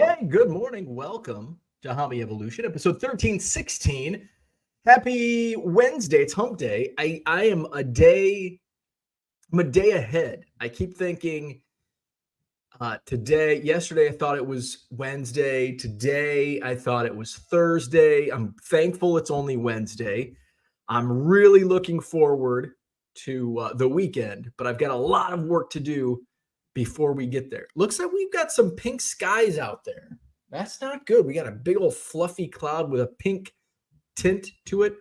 Hey, good morning. Welcome to Hobby Evolution, episode 1316. Happy Wednesday. It's hump day. I am I'm a day ahead. I keep thinking yesterday I thought it was Wednesday. Today I thought it was Thursday. I'm thankful it's only Wednesday. I'm really looking forward to the weekend, but I've got a lot of work to do before we get there. Looks like we've got some pink skies out there. That's not good. We got a big old fluffy cloud with a pink tint to it.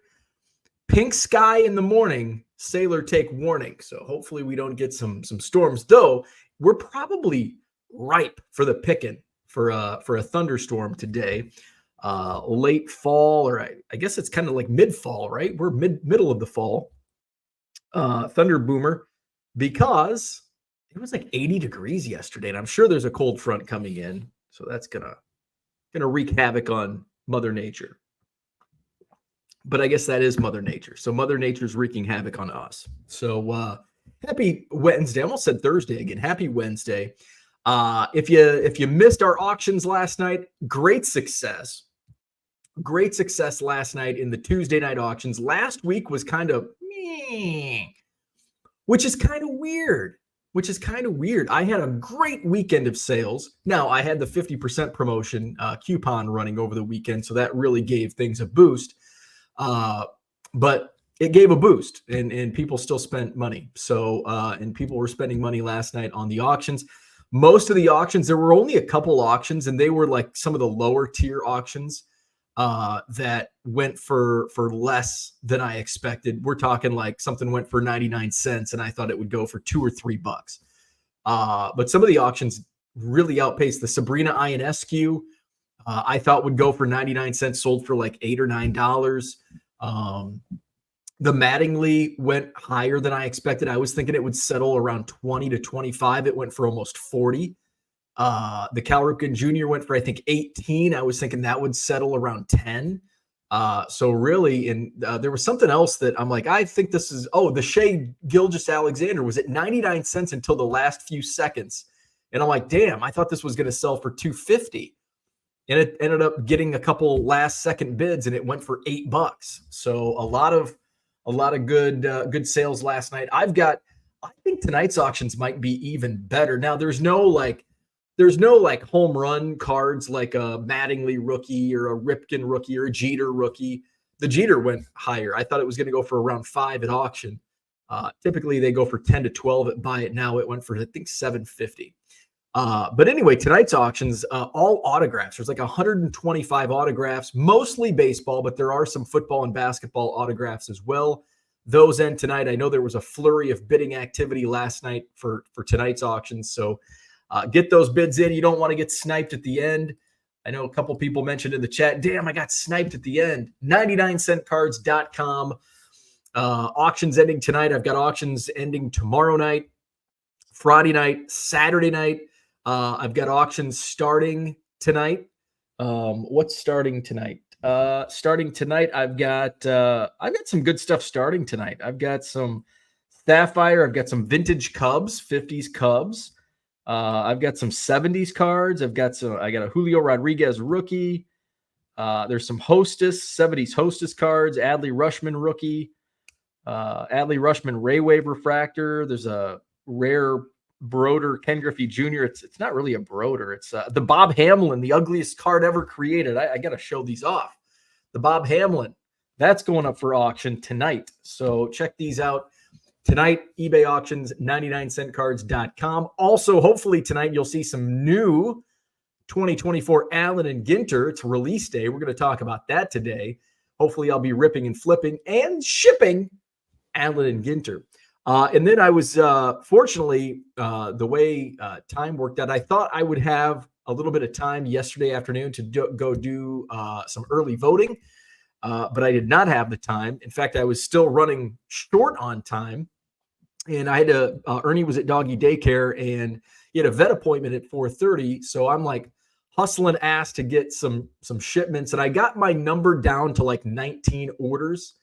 Pink sky in the morning, sailor take warning. So hopefully we don't get some storms, though we're probably ripe for the picking for a thunderstorm today. Late fall, or I guess it's kind of like mid-fall, right? We're middle of the fall. Thunder boomer, because it was like 80 degrees yesterday, and I'm sure there's a cold front coming in, so that's gonna wreak havoc on Mother Nature. But I guess that is Mother Nature. So Mother Nature's wreaking havoc on us. So happy Wednesday. I almost said Thursday again. Happy Wednesday. If you missed our auctions last night, great success. Great success last night in the Tuesday night auctions. Last week was kind of which is kind of weird. I had a great weekend of sales. Now, I had the 50% promotion coupon running over the weekend, so that really gave things a boost. But it gave a boost, and people still spent money. So, and people were spending money last night on the auctions. Most of the auctions, there were only a couple auctions, and they were like some of the lower tier auctions that went for less than I expected. We're talking like something went for 99 cents, and I thought it would go for $2 or $3. But some of the auctions really outpaced. The Sabrina Ionescu, I thought would go for 99 cents, sold for like $8 or $9. The Mattingly went higher than I expected. I was thinking it would settle around 20 to 25. It went for almost 40. The Cal Ripken Jr. went for, I think, 18. I was thinking that would settle around 10. So really, and there was something else that I'm like, I think this is, the Shea Gilgeous-Alexander was at 99 cents until the last few seconds. And I'm like, damn, I thought this was going to sell for $2.50. And it ended up getting a couple last second bids, and it went for $8. So a lot of good sales last night. I think tonight's auctions might be even better. Now there's no home run cards like a Mattingly rookie or a Ripken rookie or a Jeter rookie. The Jeter went higher. I thought it was going to go for around 5 at auction. Typically they go for 10 to 12 at buy it now. It went for, I think, $7.50. But anyway, tonight's auctions, all autographs. There's like 125 autographs, mostly baseball, but there are some football and basketball autographs as well. Those end tonight. I know there was a flurry of bidding activity last night for tonight's auctions. So get those bids in. You don't want to get sniped at the end. I know a couple people mentioned in the chat, damn, I got sniped at the end. 99centcards.com. Auctions ending tonight. I've got auctions ending tomorrow night, Friday night, Saturday night. I've got auctions starting tonight. What's starting tonight? Starting tonight, I've got some good stuff starting tonight. I've got some Sapphire. I've got some vintage Cubs, 50s Cubs. I've got some 70s cards. I got a Julio Rodriguez rookie. There's some Hostess, 70s Hostess cards, Adley Rushman rookie, Adley Rushman Ray Wave refractor. There's a rare Broder Ken Griffey Jr. It's not really a Broder. It's the Bob Hamlin, the ugliest card ever created. I got to show these off. The Bob Hamlin, that's going up for auction tonight. So check these out. Tonight, eBay auctions, 99centcards.com. Also, hopefully tonight you'll see some new 2024 Allen and Ginter. It's release day. We're going to talk about that today. Hopefully I'll be ripping and flipping and shipping Allen and Ginter. And then I was, fortunately, the way time worked out, I thought I would have a little bit of time yesterday afternoon to go do some early voting, but I did not have the time. In fact, I was still running short on time. And I had to, Ernie was at doggy daycare, and he had a vet appointment at 4:30. So I'm like hustling ass to get some shipments. And I got my number down to like 19 orders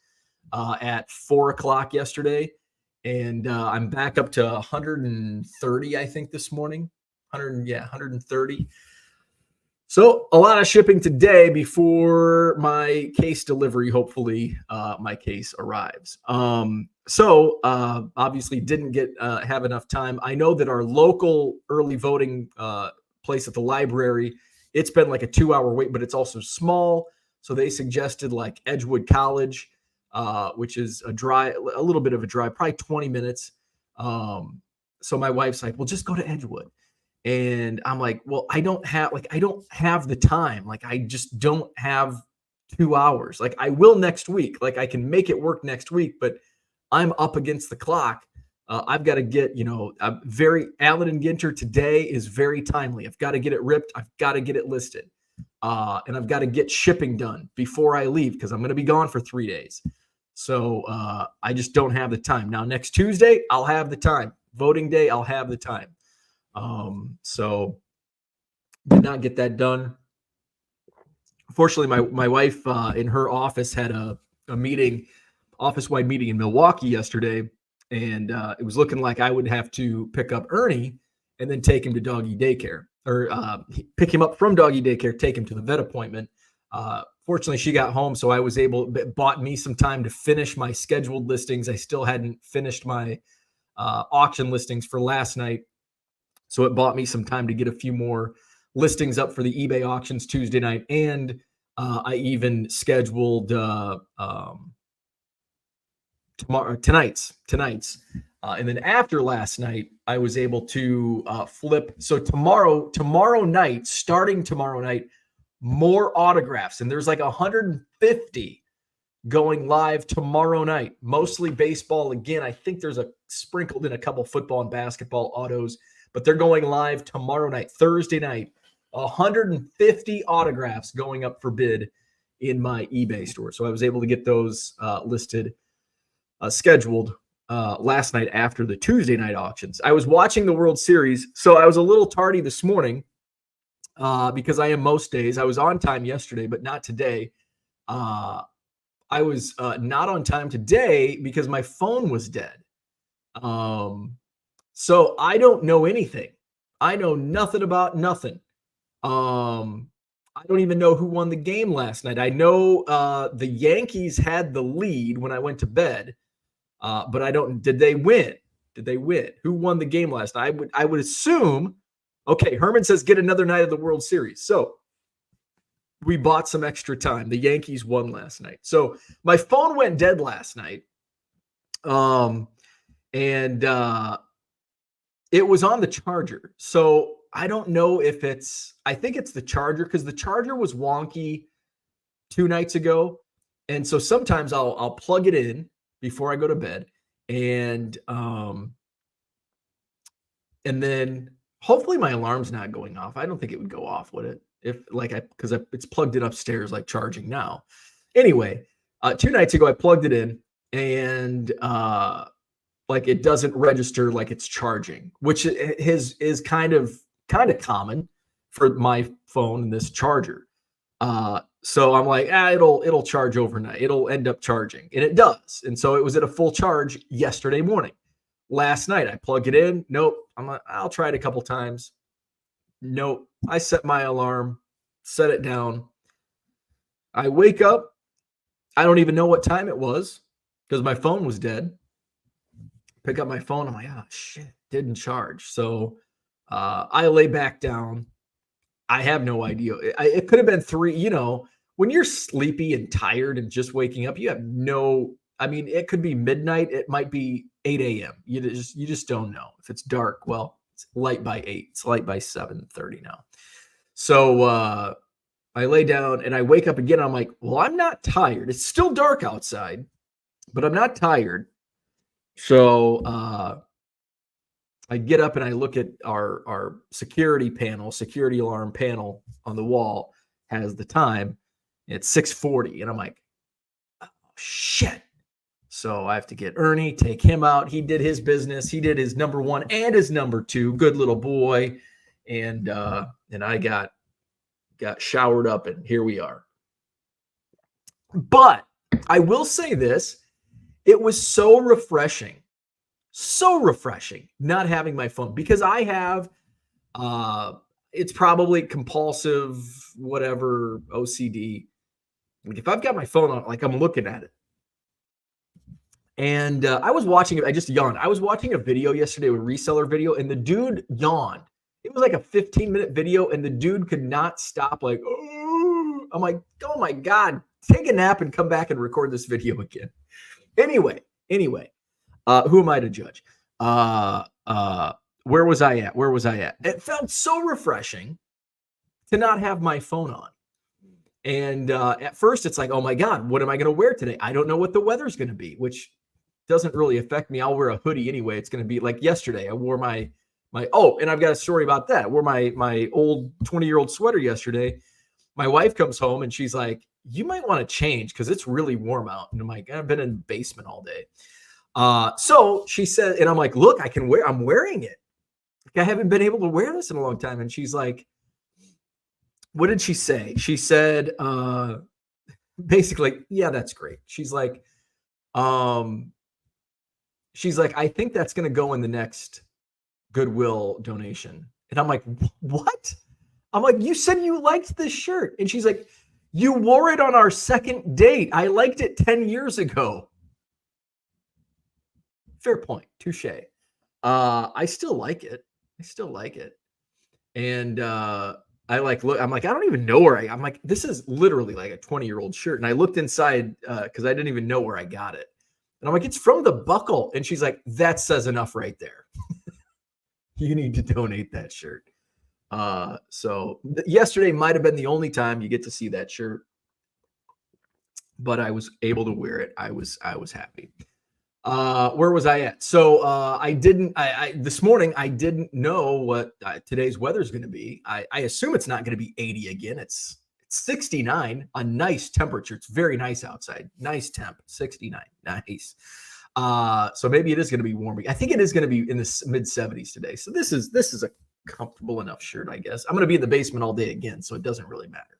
at 4 o'clock yesterday. And I'm back up to 130, I think, this morning. 130. So a lot of shipping today before my case delivery. Hopefully, my case arrives. Obviously didn't get have enough time. I know that our local early voting place at the library, it's been like a 2 hour wait, but it's also small. So they suggested like Edgewood College, which is a little bit of a drive, probably 20 minutes. So my wife's like, "Well, just go to Edgewood." And I'm like, well, I don't have the time. Like, I just don't have 2 hours. Like, I will next week. Like, I can make it work next week, but I'm up against the clock. I've got to get, Allen and Ginter today is very timely. I've got to get it ripped. I've got to get it listed. And I've got to get shipping done before I leave because I'm going to be gone for 3 days. So I just don't have the time. Now, next Tuesday, I'll have the time. Voting day, I'll have the time. So did not get that done. Fortunately, my wife in her office had a meeting, office-wide meeting in Milwaukee yesterday, and it was looking like I would have to pick up Ernie and then take him to doggy daycare, or pick him up from doggy daycare, take him to the vet appointment. Fortunately, she got home, so I was bought me some time to finish my scheduled listings. I still hadn't finished my auction listings for last night. So it bought me some time to get a few more listings up for the eBay auctions Tuesday night. And I even scheduled tonight's. And then after last night, I was able to flip. So tomorrow night, starting tomorrow night, more autographs. And there's like 150 going live tomorrow night, mostly baseball. Again, I think there's sprinkled in a couple football and basketball autos, but they're going live tomorrow night, Thursday night. 150 autographs going up for bid in my eBay store. So I was able to get those listed, scheduled last night after the Tuesday night auctions. I was watching the World Series, so I was a little tardy this morning because I am most days. I was on time yesterday, but not today. I was not on time today because my phone was dead. So I don't know anything. I know nothing about nothing. I don't even know who won the game last night. I know the Yankees had the lead when I went to bed, but I don't. Did they win? Who won the game last night? I would assume. Okay, Herman says get another night of the World Series. So we bought some extra time. The Yankees won last night. So my phone went dead last night. And it was on the charger. So I don't know if I think it's the charger because the charger was wonky 2 nights ago. And so sometimes I'll plug it in before I go to bed. And then hopefully my alarm's not going off. I don't think it would go off, would it? Because it's plugged in upstairs, like charging now. Anyway, 2 nights ago, I plugged it in and it doesn't register like it's charging, which is kind of common for my phone and this charger. So I'm like, it'll charge overnight. It'll end up charging, and it does. And so it was at a full charge yesterday morning. Last night I plug it in. Nope. I'll try it a couple times. Nope. I set my alarm, set it down. I wake up. I don't even know what time it was because my phone was dead. Pick up my phone. I'm like, oh shit, didn't charge. So I lay back down. I have no idea. It could have been 3. When you're sleepy and tired and just waking up, you have no. It could be midnight. It might be 8 a.m. You just don't know. If it's dark, well, it's light by 8. It's light by 7:30 now. So I lay down and I wake up again. I'm like, well, I'm not tired. It's still dark outside, but I'm not tired. So I get up and I look at our security alarm panel on the wall has the time. It's 6:40. And I'm like, oh, shit. So I have to get Ernie, take him out. He did his business. He did his number 1 and his number 2. Good little boy. And I got showered up, and here we are. But I will say this. It was so refreshing not having my phone, because I have it's probably compulsive, whatever, OCD. Like if I've got my phone on, like I'm looking at it. And I was watching it. I just yawned. I was watching a video yesterday, a reseller video, and the dude yawned. It was like a 15-minute video, and the dude could not stop. Like, oh, I'm like, oh my God, take a nap and come back and record this video again. Anyway, who am I to judge? Where was I at? It felt so refreshing to not have my phone on. And at first, it's like, oh my God, what am I going to wear today? I don't know what the weather's going to be, which doesn't really affect me. I'll wear a hoodie anyway. It's going to be like yesterday. I wore my and I've got a story about that. I wore my old 20-year-old sweater yesterday. My wife comes home and she's like, you might want to change because it's really warm out. And I'm like, I've been in the basement all day. So she said, and I'm like, look, I'm wearing it. Like, I haven't been able to wear this in a long time. And she's like, what did she say? She said, basically, yeah, that's great. She's like, I think that's going to go in the next Goodwill donation. And I'm like, what? I'm like, you said you liked this shirt. And she's like, you wore it on our second date. I liked it 10 years ago. Fair point. Touche. I still like it. And I'm like, I don't even know where I'm like, this is literally like a 20-year-old shirt. And I looked inside because I didn't even know where I got it. And I'm like, it's from the buckle. And she's like, that says enough right there. You need to donate that shirt. So yesterday might have been the only time you get to see that shirt, but I was able to wear it. I was happy. Where was I at? So this morning, I didn't know what today's weather is going to be. I assume it's not going to be 80 again. It's 69, a nice temperature. It's very nice outside. Nice temp, 69. Nice. So maybe it is going to be warm. I think it is going to be in the mid 70s today. So this is a comfortable enough shirt, I guess. I'm going to be in the basement all day again, so it doesn't really matter.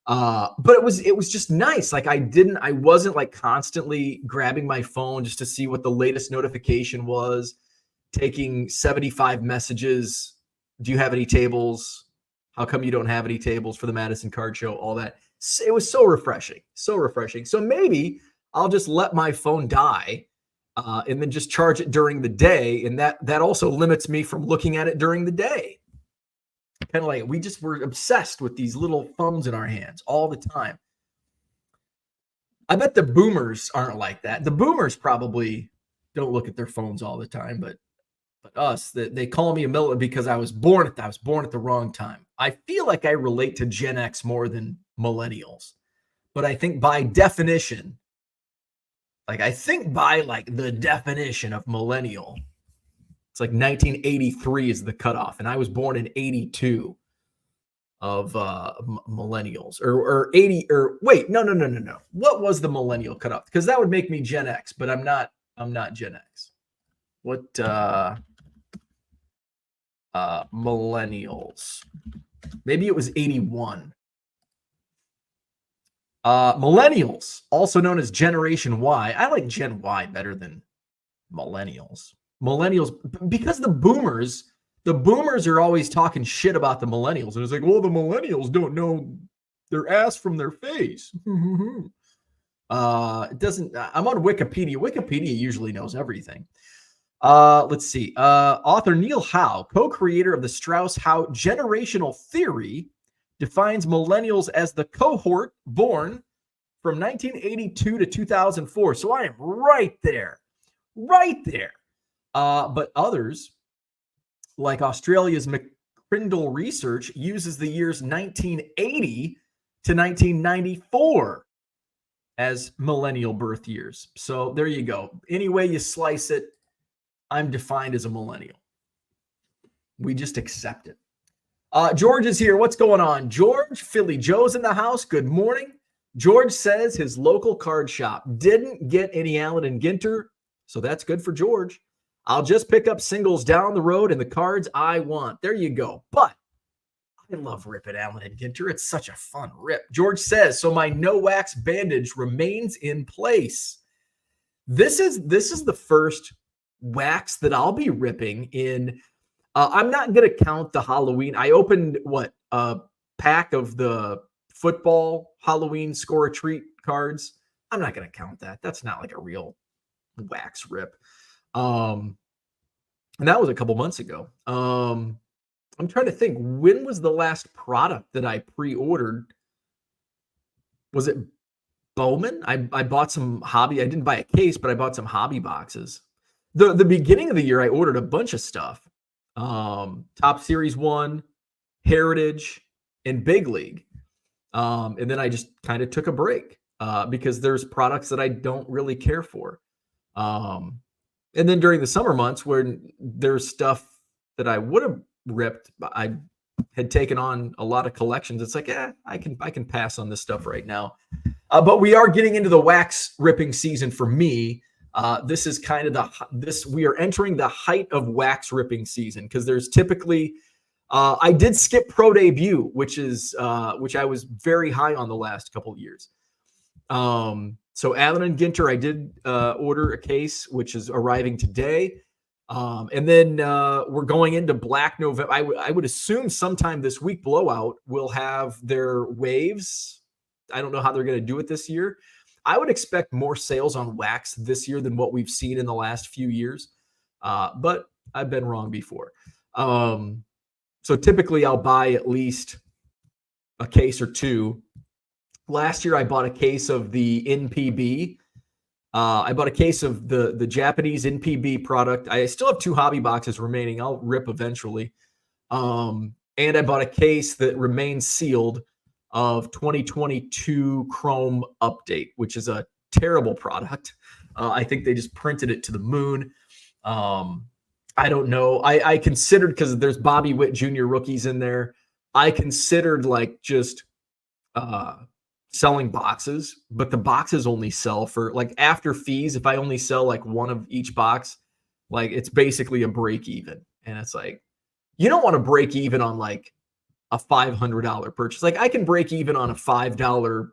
But it was just nice. Like I wasn't like constantly grabbing my phone just to see what the latest notification was, taking 75 messages. Do you have any tables? How come you don't have any tables for the Madison Card Show? All that. It was so refreshing. So maybe I'll just let my phone die and then just charge it during the day. And that also limits me from looking at it during the day. Kind of like we're obsessed with these little phones in our hands all the time. I bet the boomers aren't like that. The boomers probably don't look at their phones all the time, but us, they call me a millennial because I was born at the wrong time. I feel like I relate to Gen X more than millennials, but I think by definition, the definition of millennial, it's like 1983 is the cutoff, and I was born in 82 of millennials or 80 or wait, no. What was the millennial cutoff? Because that would make me Gen X, but I'm not Gen X. What millennials? Maybe it was 81. Millennials, also known as Generation Y. I like Gen Y better than millennials. Millennials, because the boomers are always talking shit about the millennials. And it's like, well, the millennials don't know their ass from their face. It doesn't, I'm on Wikipedia. Wikipedia usually knows everything. Let's see. Author Neil Howe, co-creator of the Strauss-Howe generational theory, defines millennials as the cohort born from 1982 to 2004. So I am right there. But others, like Australia's McCrindle Research, uses the years 1980 to 1994 as millennial birth years. So there you go. Any way you slice it, I'm defined as a millennial. We just accept it. George is here. What's going on, George? Philly Joe's in the house. Good morning. George says his local card shop didn't get any Allen and Ginter, so that's good for George. I'll just pick up singles down the road and the cards I want. There you go. But I love ripping Allen and Ginter. It's such a fun rip. George says, so my no wax bandage remains in place. This is the first wax that I'll be ripping in I'm not going to count the Halloween. I opened a pack of the football Halloween score a treat cards. I'm not going to count that. That's not like a real wax rip. And that was a couple months ago. I'm trying to think, when was the last product that I pre-ordered? Was it Bowman? I bought some hobby. I didn't buy a case, but I bought some hobby boxes. The beginning of the year, I ordered a bunch of stuff. Top Series 1, Heritage, and Big League. And then I just kind of took a break because there's products that I don't really care for. And then during the summer months where there's stuff that I would have ripped, I had taken on a lot of collections. It's like, I can pass on this stuff right now. But we are getting into the wax ripping season for me. This is kind of we are entering the height of wax ripping season because there's typically, I did skip Pro Debut, which I was very high on the last couple of years. So Allen and Ginter, I did order a case, which is arriving today. And then we're going into Black November. I would assume sometime this week, Blowout will have their waves. I don't know how they're going to do it this year. I would expect more sales on wax this year than what we've seen in the last few years. But I've been wrong before. So typically I'll buy at least a case or two. Last year I bought a case of the NPB. I bought a case of the Japanese NPB product. I still have 2 hobby boxes remaining. I'll rip eventually. And I bought a case that remains sealed of 2022 Chrome Update, which is a terrible product. I think they just printed it to the moon. I don't know. I considered, because there's Bobby Witt Jr. rookies in there, I considered like just selling boxes, but the boxes only sell for like after fees. If I only sell like one of each box, like it's basically a break even. And it's like, you don't want to break even on like a $500 purchase. Like I can break even on a $5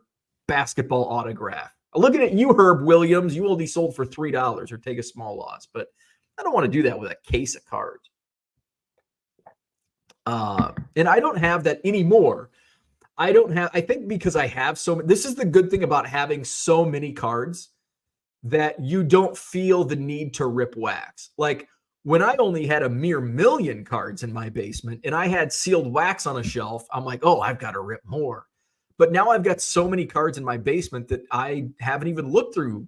basketball autograph. Looking at you, Herb Williams, you only sold for $3 or take a small loss, but I don't want to do that with a case of cards. And I don't have that anymore. I think because I have so many, this is the good thing about having so many cards, that you don't feel the need to rip wax. Like when I only had a mere 1 million cards in my basement and I had sealed wax on a shelf, I'm like, oh, I've got to rip more. But now I've got so many cards in my basement that I haven't even looked through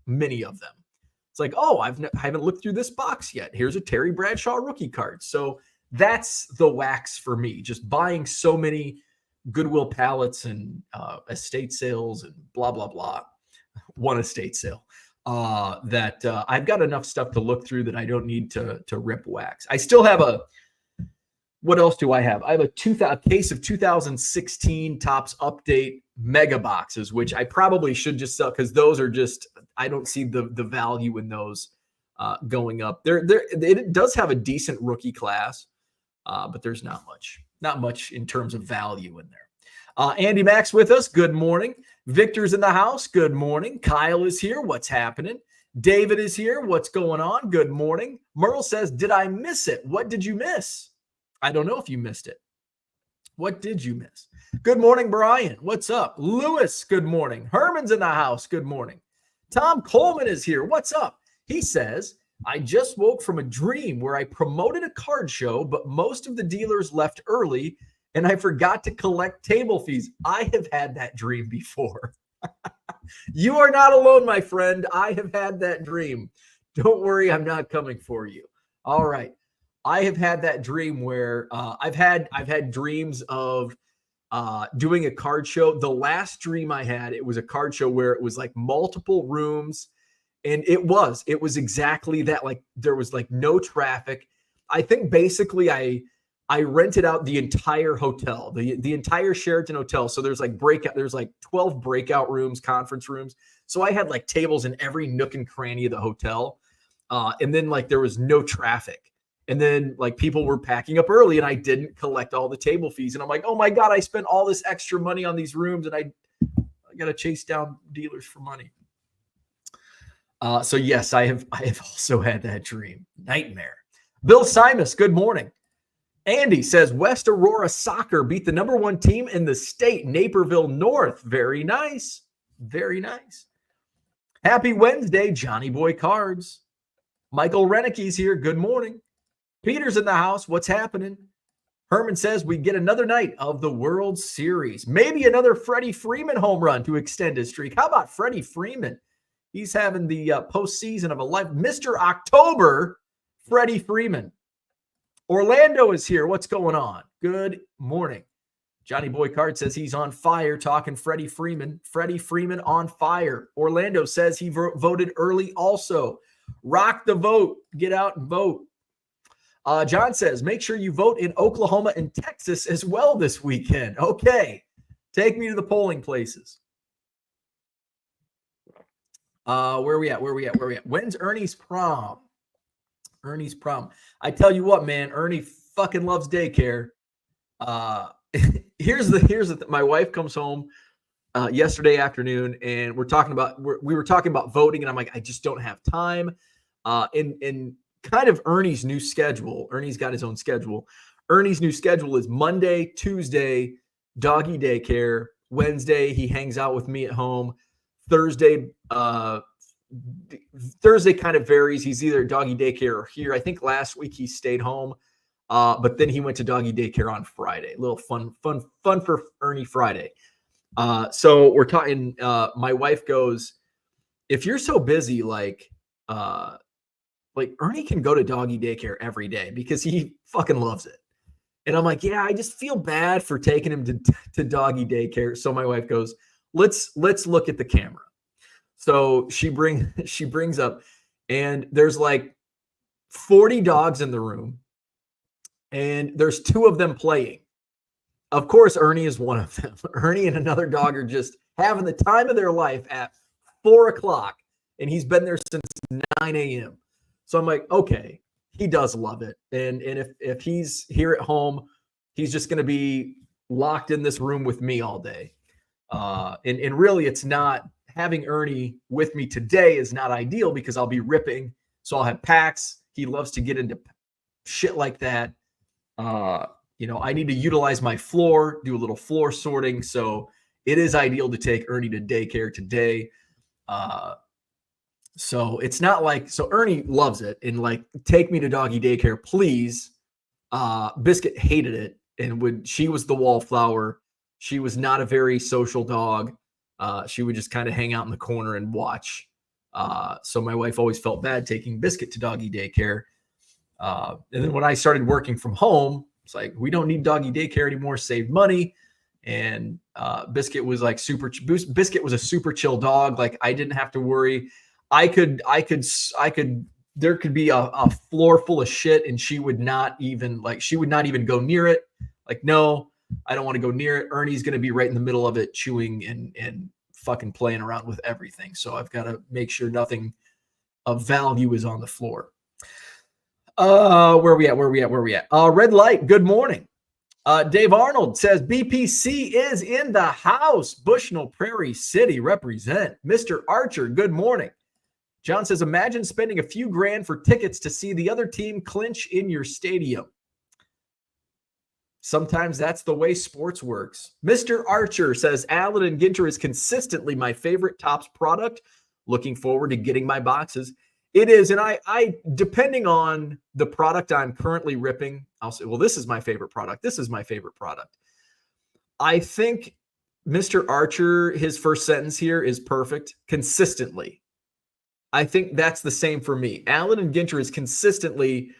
many of them. It's like, oh, I haven't looked through this box yet. Here's a Terry Bradshaw rookie card. So that's the wax for me, just buying so many Goodwill pallets and estate sales and blah, blah, blah. One estate sale. That I've got enough stuff to look through that I don't need to rip wax. I still have what else do I have? I have a case of 2016 Topps Update mega boxes, which I probably should just sell because those are just, I don't see the value in those going up. It does have a decent rookie class, but there's not much in terms of value in there. Andy Max with us. Good morning. Victor's in the house. Good morning. Kyle is here. What's happening? David is here. What's going on? Good morning. Merle says, did I miss it? What did you miss? I don't know if you missed it. What did you miss? Good morning, Brian. What's up? Lewis, good morning. Herman's in the house. Good morning. Tom Coleman is here. What's up? He says, I just woke from a dream where I promoted a card show, but most of the dealers left early and I forgot to collect table fees. I have had that dream before. You are not alone, my friend. I have had that dream. Don't worry, I'm not coming for you. All right. I have had that dream where I've had dreams of doing a card show. The last dream I had, it was a card show where it was like multiple rooms. And it was exactly that. Like there was like no traffic. I think basically I rented out the entire hotel, the entire Sheraton hotel. So there's like 12 breakout rooms, conference rooms. So I had like tables in every nook and cranny of the hotel. And then like there was no traffic. And then like people were packing up early and I didn't collect all the table fees. And I'm like, oh my God, I spent all this extra money on these rooms and I got to chase down dealers for money. So yes, I have also had that dream. Nightmare. Bill Simus, good morning. Andy says West Aurora Soccer beat the number 1 team in the state, Naperville North. Very nice. Very nice. Happy Wednesday, Johnny Boy Cards. Michael Renicke's here. Good morning. Peter's in the house. What's happening? Herman says we get another night of the World Series. Maybe another Freddie Freeman home run to extend his streak. How about Freddie Freeman? He's having the postseason of a life. Mr. October, Freddie Freeman. Orlando is here. What's going on? Good morning. Johnny Boy Card says he's on fire talking Freddie Freeman. Freddie Freeman on fire. Orlando says he voted early also. Rock the vote. Get out and vote. John says, make sure you vote in Oklahoma and Texas as well this weekend. Okay. Take me to the polling places. Where are we at? When's Ernie's prom? Ernie's prom. I tell you what, man, Ernie fucking loves daycare. Here's the my wife comes home yesterday afternoon, and we were talking about voting, and I'm like, I just don't have time. In kind of Ernie's new schedule. Ernie's got his own schedule. Ernie's new schedule is Monday, Tuesday, doggy daycare. Wednesday, he hangs out with me at home. Thursday kind of varies. He's either doggy daycare or here. I think last week he stayed home, but then he went to doggy daycare on Friday. A little fun for Ernie Friday. So we're talking. My wife goes, if you're so busy, like Ernie can go to doggy daycare every day because he fucking loves it. And I'm like, yeah, I just feel bad for taking him to doggy daycare. So my wife goes, let's look at the camera. So she brings up, and there's like 40 dogs in the room, and there's 2 of them playing. Of course, Ernie is one of them. Ernie and another dog are just having the time of their life at 4:00, and he's been there since 9 a.m. So I'm like, okay, he does love it. And if he's here at home, he's just going to be locked in this room with me all day. And really, it's not having Ernie with me today is not ideal because I'll be ripping. So I'll have packs. He loves to get into shit like that. I need to utilize my floor, do a little floor sorting. So it is ideal to take Ernie to daycare today. So it's not like, so Ernie loves it and like, take me to doggy daycare, please. Biscuit hated it. And she was the wallflower. She was not a very social dog. She would just kind of hang out in the corner and watch. So my wife always felt bad taking Biscuit to doggy daycare. And then when I started working from home, it's like, we don't need doggy daycare anymore, save money. And Biscuit was like Biscuit was a super chill dog. Like I didn't have to worry. There could be a floor full of shit and she would not even go near it. Like, no, I don't want to go near it. Ernie's going to be right in the middle of it, chewing and fucking playing around with everything. So I've got to make sure nothing of value is on the floor. Where we at? Red light. Good morning. Dave Arnold says BPC is in the house. Bushnell Prairie City represent. Mr. Archer, good morning. John says, imagine spending a few grand for tickets to see the other team clinch in your stadium. Sometimes that's the way sports works. Mr. Archer says, Allen and Ginter is consistently my favorite Topps product. Looking forward to getting my boxes. It is, and I depending on the product I'm currently ripping, I'll say, well, this is my favorite product. This is my favorite product. I think Mr. Archer, his first sentence here is perfect. Consistently. I think that's the same for me. Allen and Ginter is consistently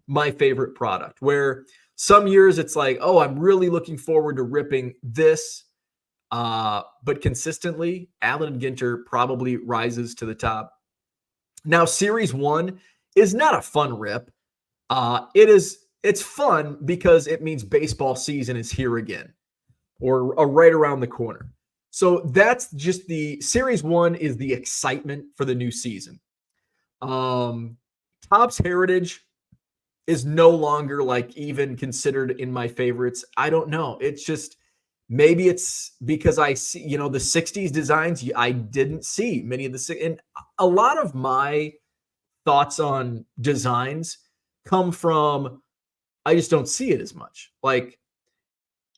my favorite product, where some years it's like, oh, I'm really looking forward to ripping this. But consistently, Allen and Ginter probably rises to the top. Now, Series 1 is not a fun rip. It's fun because it means baseball season is here again, or right around the corner. So that's just the Series 1 is the excitement for the new season. Topps Heritage is no longer like even considered in my favorites. I don't know. It's just, maybe it's because I see, the 60s designs, I didn't see many of the, and a lot of my thoughts on designs come from, I just don't see it as much. Like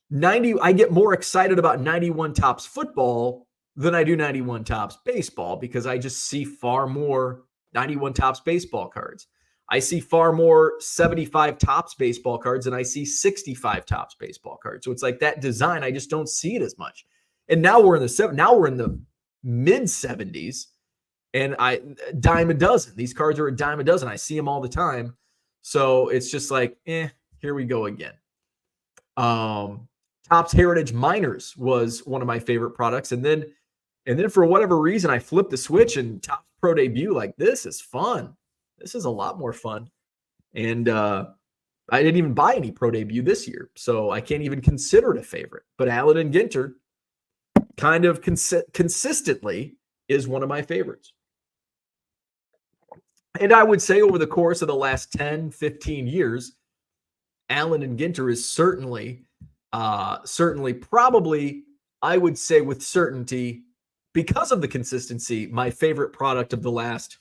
90, I get more excited about 91 Topps football than I do 91 Topps baseball because I just see far more 91 Topps baseball cards. I see far more 75 Topps baseball cards than I see 65 Topps baseball cards. So it's like that design, I just don't see it as much. And now we're in the mid 70s, and dime a dozen. These cards are a dime a dozen. I see them all the time. So it's just like, here we go again. Topps Heritage Minors was one of my favorite products. And then for whatever reason, I flipped the switch and Topps Pro Debut, like, this is fun. This is a lot more fun. And I didn't even buy any Pro Debut this year, so I can't even consider it a favorite. But Allen and Ginter kind of consistently is one of my favorites. And I would say over the course of the last 10, 15 years, Allen and Ginter is certainly probably, I would say with certainty, because of the consistency, my favorite product of the last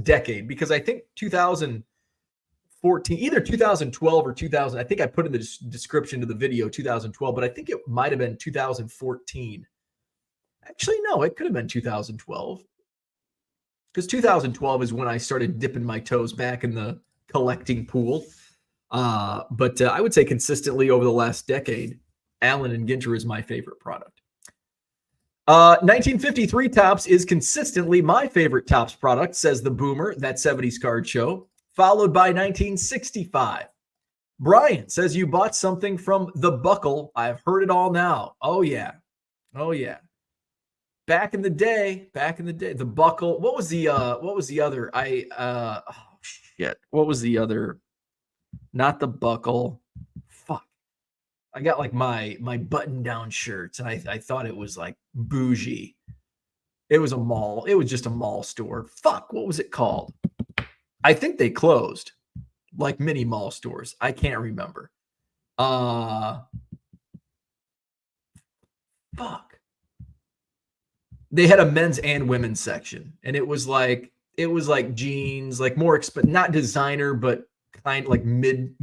decade, because I think 2014, either 2012 or 2000, I think I put in the description to the video 2012, but I think it might have been 2014. Actually, no, it could have been 2012. Because 2012 is when I started dipping my toes back in the collecting pool. But I would say consistently over the last decade, Allen and Ginter is my favorite product. 1953 Topps is consistently my favorite Topps product, says the Boomer, that 70s card show, followed by 1965. Brian says, you bought something from the Buckle. I've heard it all now. Oh, yeah. Back in the day, the Buckle. What was the other? What was the other? Not the Buckle. Fuck. I got like my button-down shirts, and I thought it was like bougie. It was a mall. It was just a mall store. Fuck, what was it called? I think they closed, like mini mall stores. I can't remember. Fuck. They had a men's and women's section, and it was like jeans, like more not designer, but kind of like mid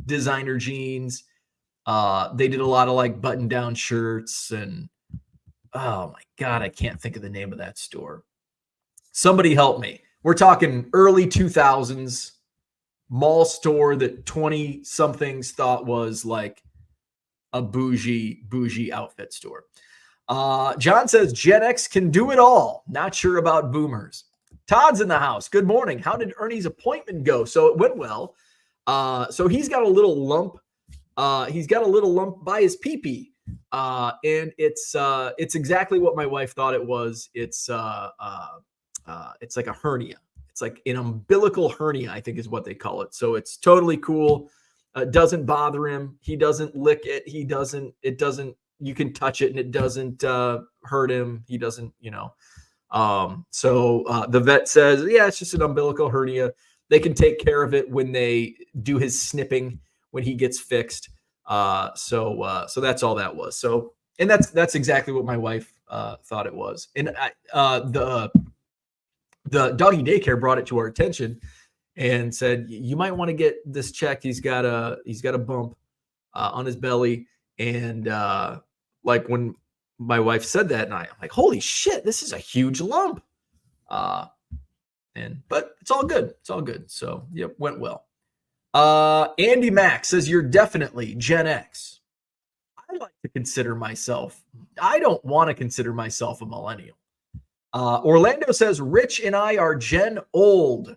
designer jeans. They did a lot of like button down shirts, and oh my God, I can't think of the name of that store. Somebody help me. We're talking early 2000s mall store that 20 somethings thought was like a bougie outfit store. John says Gen X can do it all. Not sure about boomers. Todd's in the house. Good morning. How did Ernie's appointment go? So it went well. So he's got a little lump. He's got a little lump by his pee-pee. And it's exactly what my wife thought it was. It's like a hernia. It's like an umbilical hernia, I think is what they call it. So it's totally cool. Doesn't bother him. He doesn't lick it. You can touch it and it doesn't hurt him. He doesn't, So the vet says, yeah, it's just an umbilical hernia. They can take care of it when they do his snipping when he gets fixed. So that's all that was. So, and that's exactly what my wife thought it was. And the doggy daycare brought it to our attention and said, you might want to get this checked. He's got a bump on his belly. And like when my wife said that, and I'm like, holy shit, this is a huge lump. But it's all good. It's all good. So yep, went well. Andy Mack says you're definitely Gen X. I like to consider myself. I don't want to consider myself a millennial. Orlando says Rich and I are Gen Old.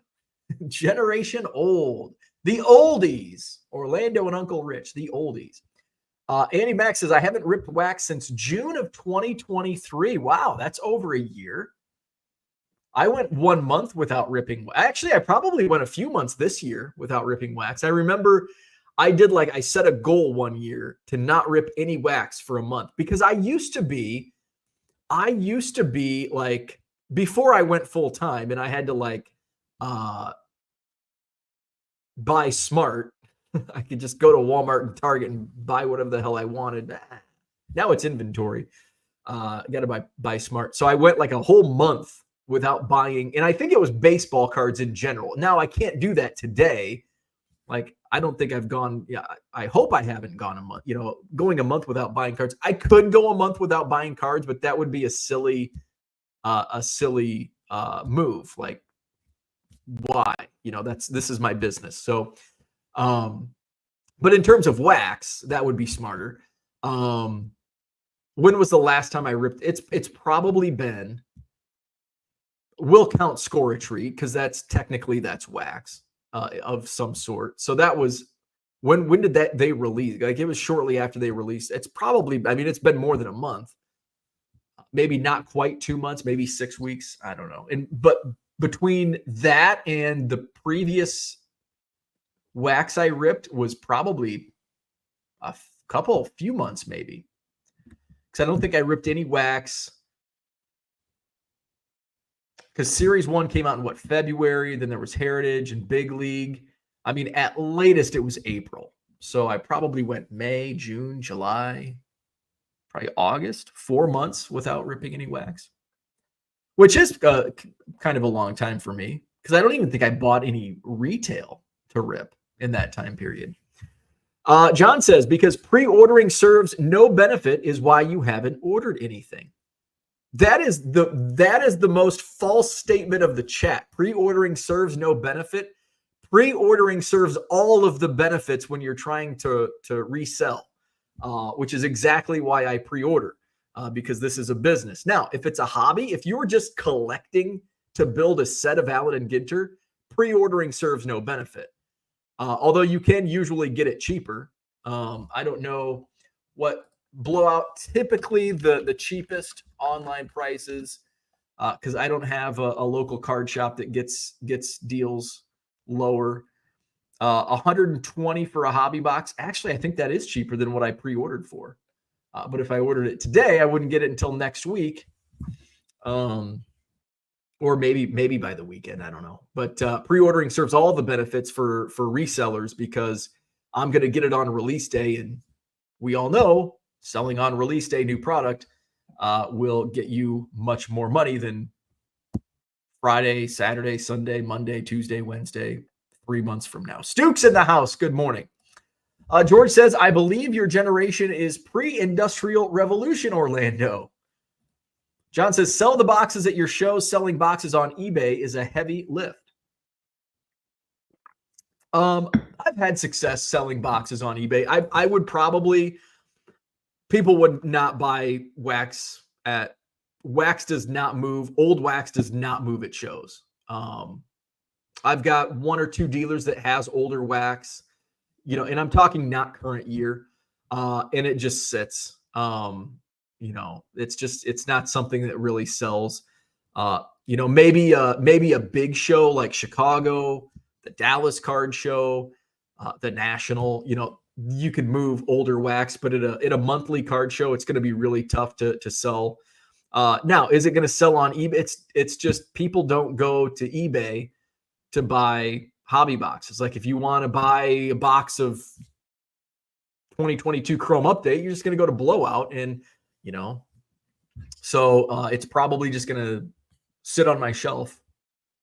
Generation Old. The oldies. Orlando and Uncle Rich, the oldies. Andy Mack says, I haven't ripped wax since June of 2023. Wow, that's over a year. I went 1 month without ripping. Actually, I probably went a few months this year without ripping wax. I remember I set a goal 1 year to not rip any wax for a month because I used to be like, before I went full time and I had to buy smart. I could just go to Walmart and Target and buy whatever the hell I wanted. Now it's inventory. Got to buy smart. So I went like a whole month without buying, and I think it was baseball cards in general. Now I can't do that today. Like, I don't think I've gone. Yeah, I hope I haven't gone a month. Going a month without buying cards. I could go a month without buying cards, but that would be a silly move. Like, why? This is my business. So, but in terms of wax, that would be smarter. When was the last time I ripped? It's probably been. We'll count Score a Treat because that's wax of some sort. So that was when did they release? Like, it was shortly after they released. It's probably, it's been more than a month. Maybe not quite 2 months, maybe 6 weeks. I don't know. But between that and the previous wax I ripped was probably a few months, maybe. Because I don't think I ripped any wax. Because Series 1 came out in February? Then there was Heritage and Big League. At latest, it was April. So I probably went May, June, July, probably August, 4 months without ripping any wax, which is kind of a long time for me because I don't even think I bought any retail to rip in that time period. John says, because pre-ordering serves no benefit is why you haven't ordered anything. That is the most false statement of the chat. Pre-ordering serves no benefit. Pre-ordering serves all of the benefits when you're trying to resell, which is exactly why I pre-order, because this is a business. Now, if it's a hobby, if you're just collecting to build a set of Allen and Ginter, pre-ordering serves no benefit. Although you can usually get it cheaper. I don't know what Blowout, typically the cheapest online prices, because I don't have a local card shop that gets deals lower. 120 for a hobby box. Actually, I think that is cheaper than what I pre-ordered for. But if I ordered it today, I wouldn't get it until next week. Or maybe by the weekend. I don't know. But pre-ordering serves all the benefits for resellers because I'm going to get it on release day. And we all know selling on release day new product will get you much more money than Friday, Saturday, Sunday, Monday, Tuesday, Wednesday, 3 months from now. Stuke's in the house. Good morning. George says, I believe your generation is pre-industrial revolution, Orlando. John says, sell the boxes at your show. Selling boxes on eBay is a heavy lift. I've had success selling boxes on eBay. I would probably, people would not buy wax does not move. Old wax does not move at shows. I've got 1 or 2 dealers that has older wax, and I'm talking not current year. And it just sits. It's not something that really sells. Maybe a big show like Chicago, the Dallas Card Show, the National, you could move older wax, but at a monthly card show, it's going to be really tough to sell. Now, is it going to sell on eBay? It's just people don't go to eBay to buy hobby boxes. Like, if you want to buy a box of 2022 Chrome Update, you're just going to go to Blowout, and so it's probably just going to sit on my shelf.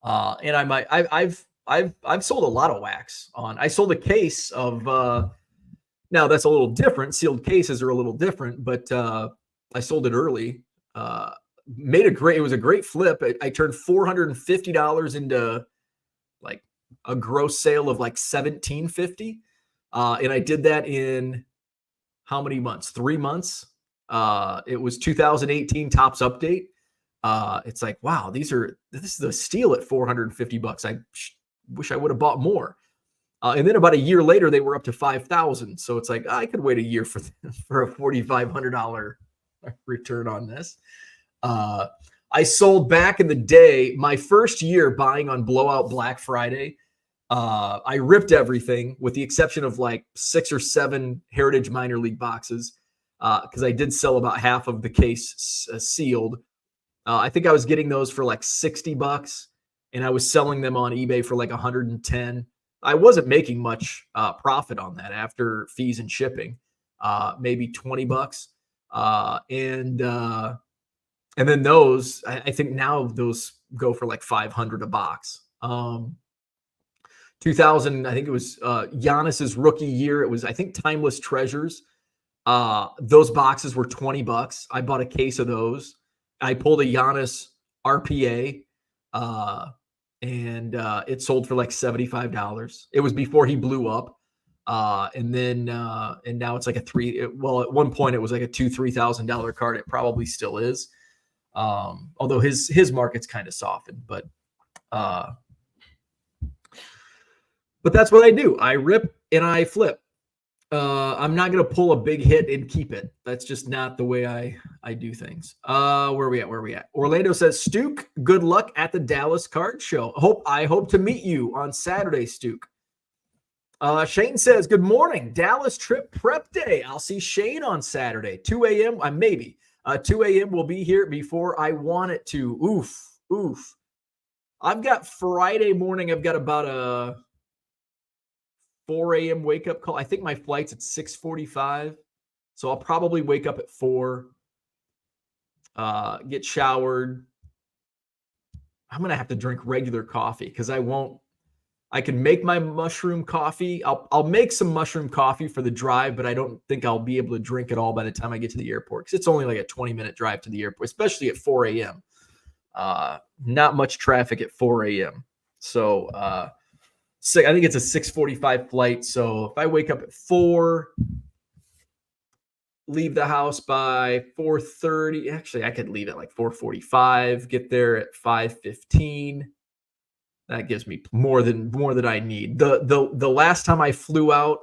And I've sold a lot of wax on. I sold a case of. Now that's a little different. Sealed cases are a little different, but I sold it early. It was a great flip. I turned $450 into like a gross sale of like $1,750. And I did that in how many months? 3 months. It was 2018 Topps Update. It's like, wow, this is a steal at $450. I wish I would have bought more. And then about a year later, they were up to $5,000. So it's like, I could wait a year for a $4,500 return on this. I sold back in the day, my first year buying on Blowout Black Friday. I ripped everything with the exception of like 6 or 7 Heritage minor league boxes, because I did sell about half of the case sealed. I think I was getting those for like $60, and I was selling them on eBay for like 110. I wasn't making much profit on that after fees and shipping, maybe $20. And then those, I think now those go for like 500 a box. 2000, I think it was Giannis's rookie year. It was, I think, Timeless Treasures. Those boxes were $20. I bought a case of those. I pulled a Giannis RPA, and it sold for like $75. It was before he blew up. And now it's like at one point it was like a $2,000-$3,000 card. It probably still is. Although his market's kind of softened, but that's what I do. I rip and I flip. I'm not going to pull a big hit and keep it. That's just not the way I do things. Where are we at? Orlando says, Stuke, good luck at the Dallas Card Show. I hope to meet you on Saturday, Stuke. Shane says, good morning. Dallas trip prep day. I'll see Shane on Saturday, 2 a.m. Maybe. 2 a.m. will be here before I want it to. Oof. I've got Friday morning. I've got about a 4 a.m. wake up call. I think my flight's at 6:45. So I'll probably wake up at 4, get showered. I'm going to have to drink regular coffee because I can make my mushroom coffee. I'll make some mushroom coffee for the drive, but I don't think I'll be able to drink it all by the time I get to the airport because it's only like a 20-minute drive to the airport, especially at 4 a.m. Not much traffic at 4 a.m. So I think it's a 6:45 flight. So if I wake up at 4, leave the house by 4:30, actually I could leave at like 4:45, get there at 5:15. That gives me more than I need. The last time I flew out,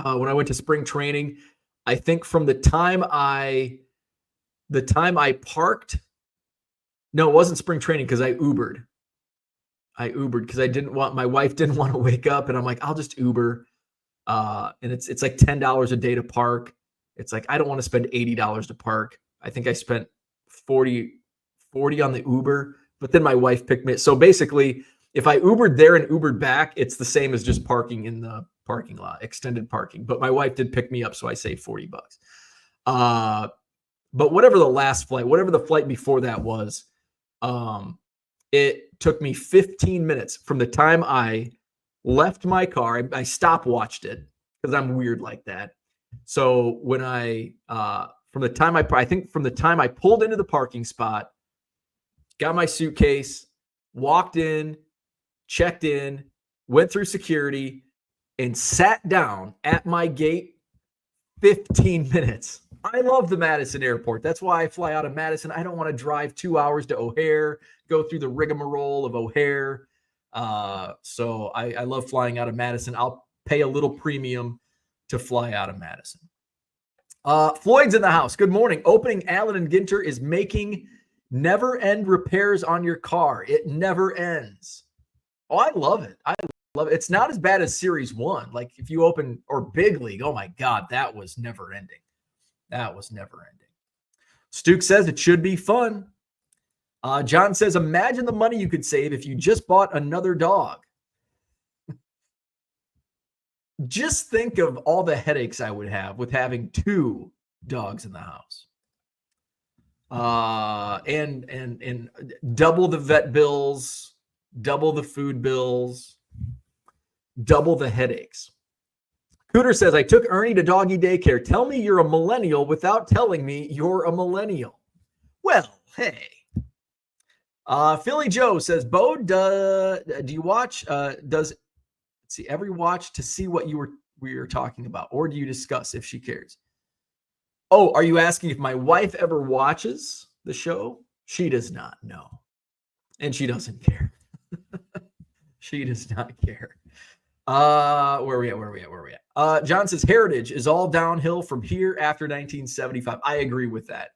when I went to spring training, I think from the time I parked, no, it wasn't spring training because I Ubered because my wife didn't want to wake up, and I'm like, I'll just Uber. And it's like $10 a day to park. It's like, I don't want to spend $80 to park. I think I spent 40 on the Uber, but then my wife picked me. So basically, if I Ubered there and Ubered back, it's the same as just parking in the parking lot, extended parking. But my wife did pick me up, so I saved $40. But whatever the flight before that was, it took me 15 minutes from the time I left my car. I stopwatched it because I'm weird like that. So when from the time I pulled into the parking spot, got my suitcase, walked in, checked in, went through security, and sat down at my gate, 15 minutes. I love the Madison airport. That's why I fly out of Madison. I don't want to drive 2 hours to O'Hare, go through the rigmarole of O'Hare. So I love flying out of Madison. I'll pay a little premium to fly out of Madison. Floyd's in the house. Good morning. Opening Allen and Ginter is making never-end repairs on your car. It never ends. Oh, I love it. It's not as bad as Series 1. Like if you open, or Big League, oh my God, that was never-ending. Stuke says it should be fun. John says, imagine the money you could save if you just bought another dog. Just think of all the headaches I would have with having 2 dogs in the house. And double the vet bills, double the food bills, double the headaches. Cooter says, I took Ernie to doggy daycare. Tell me you're a millennial without telling me you're a millennial. Well, hey. Philly Joe says, Bo, do you watch, every watch to see what we were talking about, or do you discuss if she cares? Oh, are you asking if my wife ever watches the show? She does not know. And she doesn't care. She does not care. Where are we at? John says heritage is all downhill from here after 1975. I agree with that.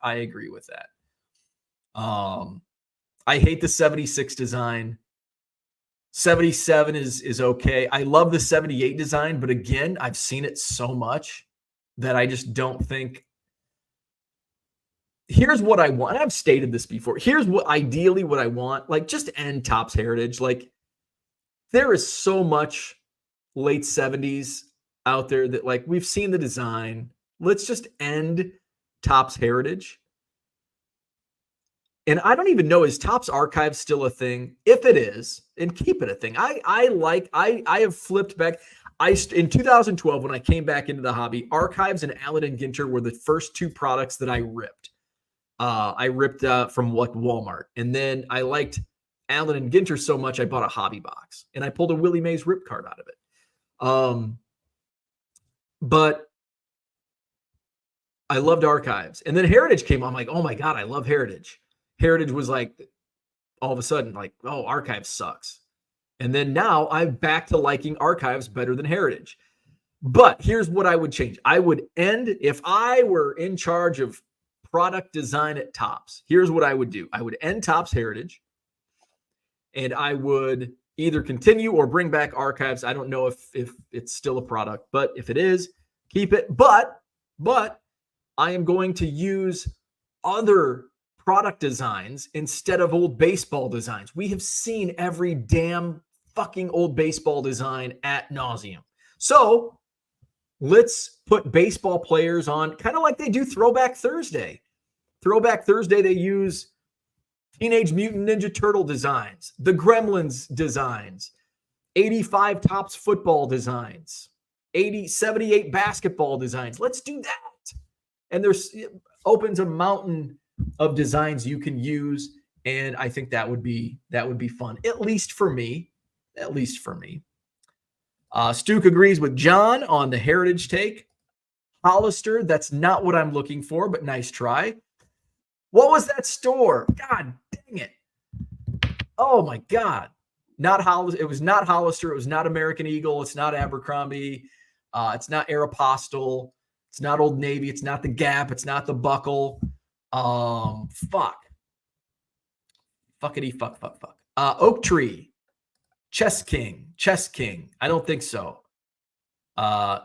I hate the 76 design. 77 is okay. I love the 78 design, but again, I've seen it so much that I just don't think. Here's what I want. I've stated this before. Here's what I want. Like, just end Topps Heritage. Like, there is so much late 70s out there that, like, we've seen the design. Let's just end Topps Heritage. And I don't even know, is Topps Archive still a thing? If it is, and keep it a thing. I have flipped back. In 2012, when I came back into the hobby, Archives and Allen and Ginter were the first two products that I ripped. I ripped from Walmart. And then I liked Allen and Ginter so much, I bought a hobby box. And I pulled a Willie Mays rip card out of it. But I loved Archives. And then Heritage came on. I'm like, oh my God, I love Heritage. Heritage was like, all of a sudden, like, oh, Archives sucks. And then now I'm back to liking Archives better than Heritage. But here's what I would change. I would end, if I were in charge of product design at Topps, here's what I would do. I would end Topps Heritage, and I would either continue or bring back Archives. I don't know if it's still a product, but if it is, keep it. But I am going to use other product designs instead of old baseball designs. We have seen every damn fucking old baseball design ad nauseum. So let's put baseball players on, kind of like they do Throwback Thursday. Throwback Thursday, they use Teenage Mutant Ninja Turtle designs, the Gremlins designs, 85 Topps football designs, 78 basketball designs. Let's do that. And it opens a mountain of designs you can use, and I think that would be fun, at least for me. Stuke agrees with John on the Heritage take. Hollister, that's not what I'm looking for, but nice try. What was that store? God dang it. Oh my God. Not Hollister. It was not Hollister. It was not American Eagle. It's not Abercrombie. It's not Aeropostale. It's not Old Navy. It's not the Gap. It's not the Buckle. Fuck. Fuckity fuck. Oak Tree. Chess King. I don't think so.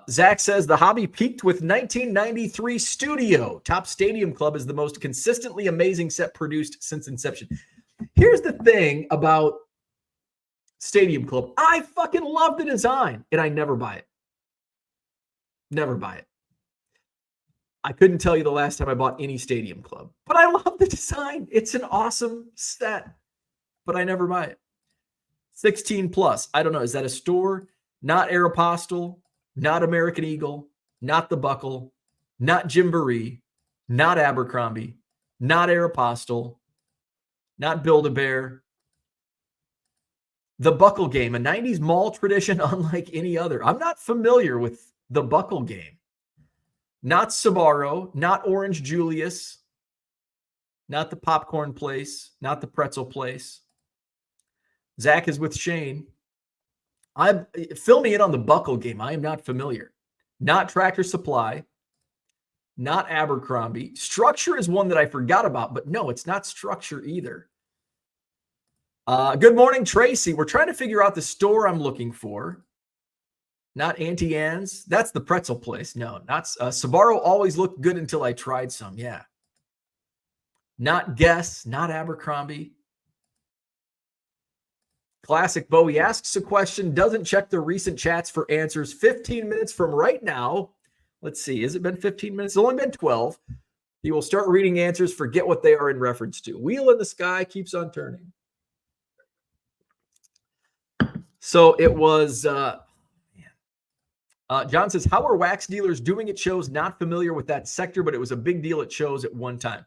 Zach says the hobby peaked with 1993 Studio. Topps Stadium Club is the most consistently amazing set produced since inception. Here's the thing about Stadium Club. I fucking love the design, and I never buy it. Never buy it. I couldn't tell you the last time I bought any Stadium Club, but I love the design. It's an awesome set, but I never buy it. 16 plus. I don't know. Is that a store? Not Aeropostale, not American Eagle, not the Buckle, not Gymboree, not Abercrombie, not Aeropostale, not Build-A-Bear. The Buckle Game, a 90s mall tradition unlike any other. I'm not familiar with the Buckle Game. Not Sbarro, not Orange Julius, not the Popcorn Place, not the Pretzel Place. Zach is with Shane. Fill me in on the Buckle Game. I am not familiar. Not Tractor Supply, not Abercrombie. Structure is one that I forgot about, but no, it's not Structure either. Good morning, Tracy. We're trying to figure out the store I'm looking for. Not Auntie Anne's. That's the Pretzel Place. No, not Sbarro. Always looked good until I tried some. Yeah. Not Guess. Not Abercrombie. Classic Bowie asks a question, doesn't check the recent chats for answers. 15 minutes from right now. Let's see. Has it been 15 minutes? It's only been 12. He will start reading answers, forget what they are in reference to. Wheel in the sky keeps on turning. So it was... John says, how are wax dealers doing at shows? Not familiar with that sector, but it was a big deal at shows at one time.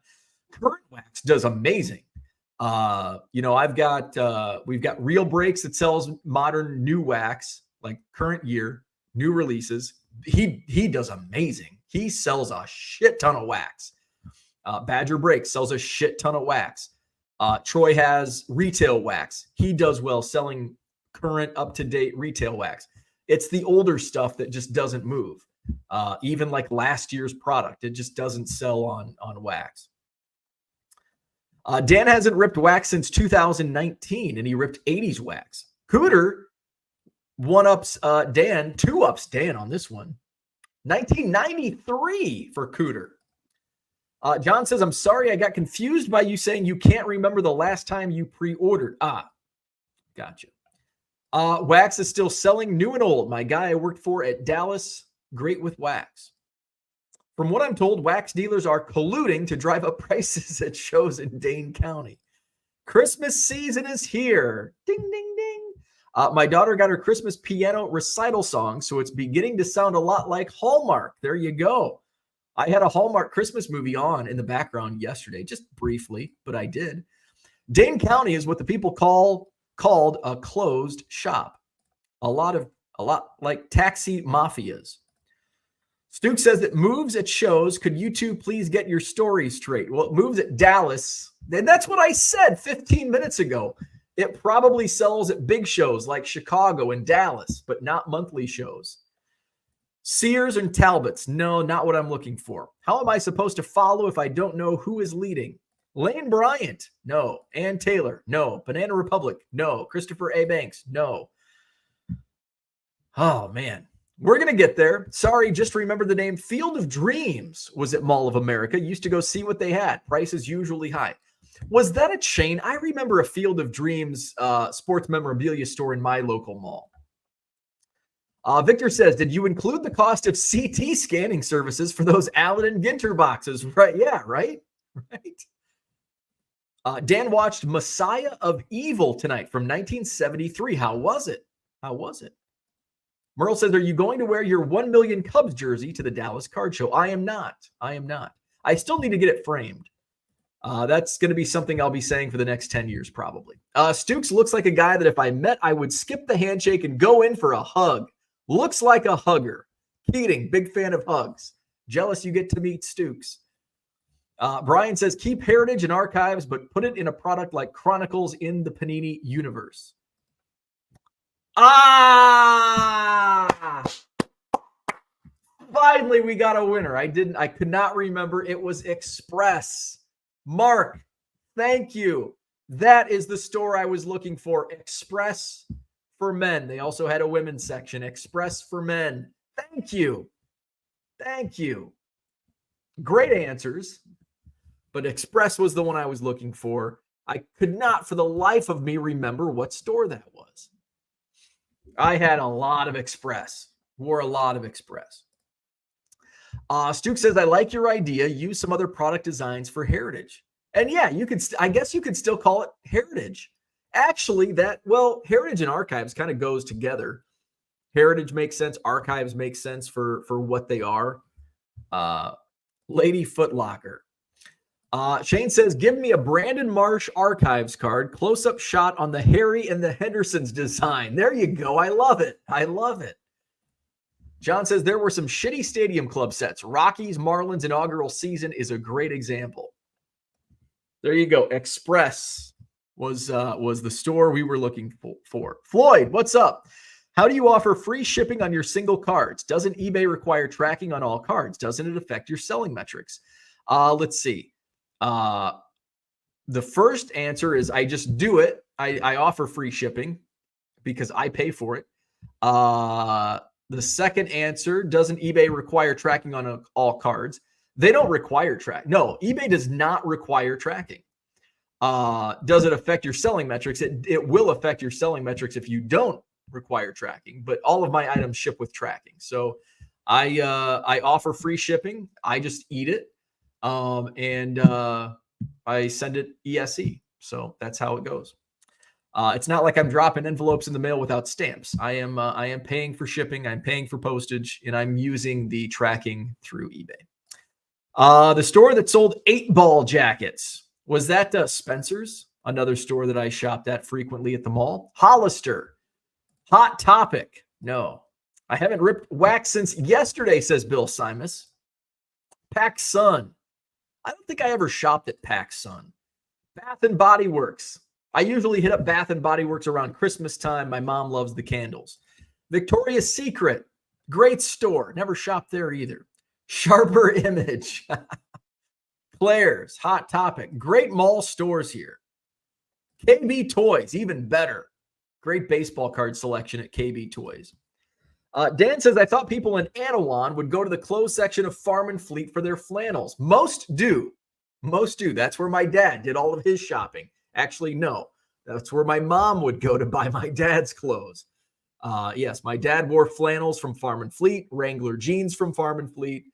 Current Wax does amazing. We've got Real Breaks that sells modern new wax, like current year, new releases. He does amazing. He sells a shit ton of wax. Badger Breaks sells a shit ton of wax. Troy has retail wax. He does well selling current, up-to-date retail wax. It's the older stuff that just doesn't move. Even like last year's product, it just doesn't sell on wax. Dan hasn't ripped wax since 2019, and he ripped 80s wax. Cooter one-ups Dan, two-ups Dan on this one. 1993 for Cooter. John says, I'm sorry I got confused by you saying you can't remember the last time you pre-ordered. Gotcha. Wax is still selling new and old. My guy I worked for at Dallas, great with wax. From what I'm told, wax dealers are colluding to drive up prices at shows in Dane County. Christmas season is here. Ding, ding, ding. My daughter got her Christmas piano recital song, so it's beginning to sound a lot like Hallmark. There you go. I had a Hallmark Christmas movie on in the background yesterday, just briefly, but I did. Dane County is what the people called a closed shop. A lot like taxi mafias. Stuke says that moves at shows. Could you two please get your stories straight? Well, it moves at Dallas. And that's what I said 15 minutes ago. It probably sells at big shows like Chicago and Dallas, but not monthly shows. Sears and Talbots. No, not what I'm looking for. How am I supposed to follow if I don't know who is leading? Lane Bryant. No. Ann Taylor. No. Banana Republic. No. Christopher A. Banks. No. Oh, man. We're going to get there. Sorry, just remember the name. Field of Dreams was at Mall of America. Used to go see what they had. Prices usually high. Was that a chain? I remember a Field of Dreams sports memorabilia store in my local mall. Victor says, did you include the cost of CT scanning services for those Allen and Ginter boxes? Right. Yeah, right. Right. Dan watched Messiah of Evil tonight from 1973. How was it? Merle says, are you going to wear your 1 million Cubs jersey to the Dallas Card Show? I am not. I still need to get it framed. That's going to be something I'll be saying for the next 10 years, probably. Stukes looks like a guy that if I met, I would skip the handshake and go in for a hug. Looks like a hugger. Keating, big fan of hugs. Jealous you get to meet Stukes. Brian says, keep heritage and archives, but put it in a product like Chronicles in the Panini universe. Finally, we got a winner. I could not remember. It was Express. Mark, thank you. That is the store I was looking for. Express for Men. They also had a women's section. Express for Men. Thank you. Great answers. But Express was the one I was looking for. I could not for the life of me remember what store that was. I had a lot of Express. Wore a lot of Express. Stuke says, I like your idea. Use some other product designs for heritage. And yeah, I guess you could still call it heritage. Actually, heritage and archives kind of goes together. Heritage makes sense. Archives make sense for what they are. Lady Footlocker. Shane says, give me a Brandon Marsh archives card. Close-up shot on the Harry and the Hendersons design. There you go. I love it. John says, there were some shitty stadium club sets. Rockies, Marlins inaugural season is a great example. There you go. Express was the store we were looking for. Floyd, what's up? How do you offer free shipping on your single cards? Doesn't eBay require tracking on all cards? Doesn't it affect your selling metrics? Let's see. The first answer is I just do it. I offer free shipping because I pay for it. The second answer, doesn't eBay require tracking on all cards? They don't require track. No, eBay does not require tracking. Does it affect your selling metrics? It will affect your selling metrics if you don't require tracking, but all of my items ship with tracking. So I offer free shipping. I just eat it. And I send it ESE. So that's how it goes. It's not like I'm dropping envelopes in the mail without stamps. I am paying for shipping. I'm paying for postage, and I'm using the tracking through eBay. The store that sold 8-ball jackets, was that Spencer's? Another store that I shopped at frequently at the mall. Hollister. Hot Topic. No, I haven't ripped wax since yesterday, says Bill Simus. PacSun. I don't think I ever shopped at PacSun. Bath and Body Works. I usually hit up Bath and Body Works around Christmas time. My mom loves the candles. Victoria's Secret. Great store. Never shopped there either. Sharper Image. Claire's. Hot Topic. Great mall stores here. KB Toys. Even better. Great baseball card selection at KB Toys. Dan says, I thought people in Anawan would go to the closed section of Farm and Fleet for their flannels. Most do. That's where my dad did all of his shopping. Actually, no. That's where my mom would go to buy my dad's clothes. Yes, my dad wore flannels from Farm and Fleet, Wrangler jeans from Farm and Fleet.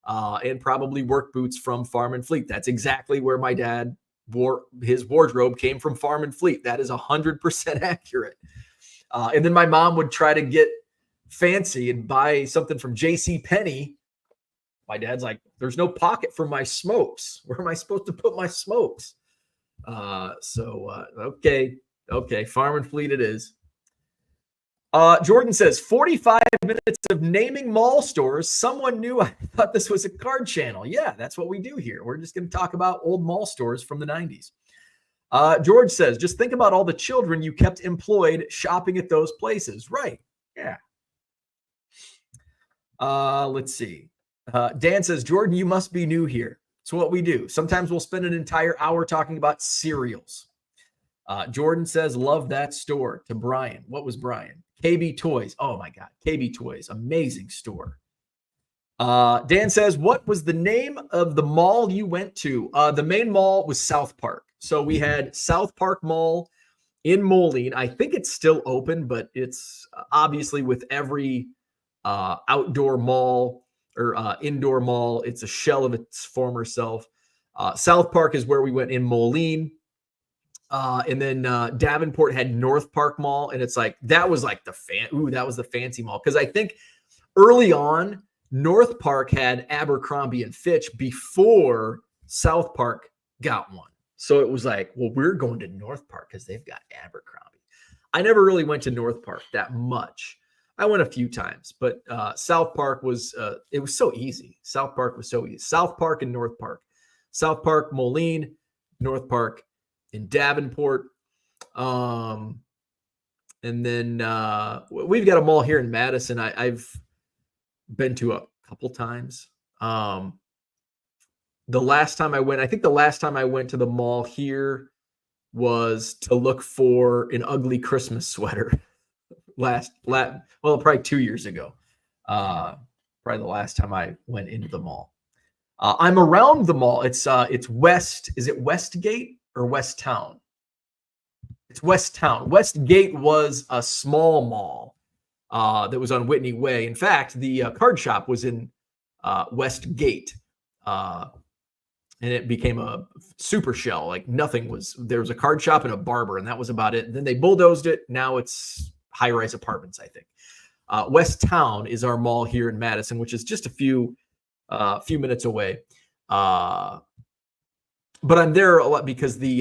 and probably work boots from Farm and Fleet. That's exactly where my dad wore his wardrobe, came from Farm and Fleet. That is 100% accurate. And then my mom would try to get fancy and buy something from J.C. Penney. My dad's like, there's no pocket for my smokes. Where am I supposed to put my smokes? Okay, Farm and Fleet it is. Jordan says, 45 minutes of naming mall stores. Someone knew I thought this was a card channel. Yeah, that's what we do here. We're just going to talk about old mall stores from the 90s. George says, just think about all the children you kept employed shopping at those places. Right. Yeah. Let's see. Dan says, Jordan, you must be new here. It's what we do. Sometimes we'll spend an entire hour talking about cereals. Jordan says, love that store. To Brian. What was Brian? KB Toys. Oh my God. KB Toys. Amazing store. Dan says, what was the name of the mall you went to? The main mall was South Park. So we had South Park Mall in Moline. I think it's still open, but it's obviously with every outdoor mall or indoor mall, it's a shell of its former self. South Park is where we went in Moline. And then Davenport had North Park Mall, and it's like that was like that was the fancy mall, because I think early on North Park had Abercrombie and Fitch before South Park got one. So it was like, well, we're going to North Park because they've got Abercrombie. I never really went to North Park that much. I went a few times, but South Park was it was so easy. South Park was so easy. South Park and North Park. South Park, Moline, North Park in Davenport. And then we've got a mall here in Madison. I've been to a couple times. The last time I went to the mall here was to look for an ugly Christmas sweater. Probably 2 years ago. Probably the last time I went into the mall. I'm around the mall. It's west. Is it Westgate or West Town? It's West Town. Westgate was a small mall that was on Whitney Way. In fact, the card shop was in Westgate, and it became a super shell. Like nothing was. There was a card shop and a barber, and that was about it. And then they bulldozed it. Now it's high-rise apartments, I think. West Town is our mall here in Madison, which is just a few minutes away. But I'm there a lot because the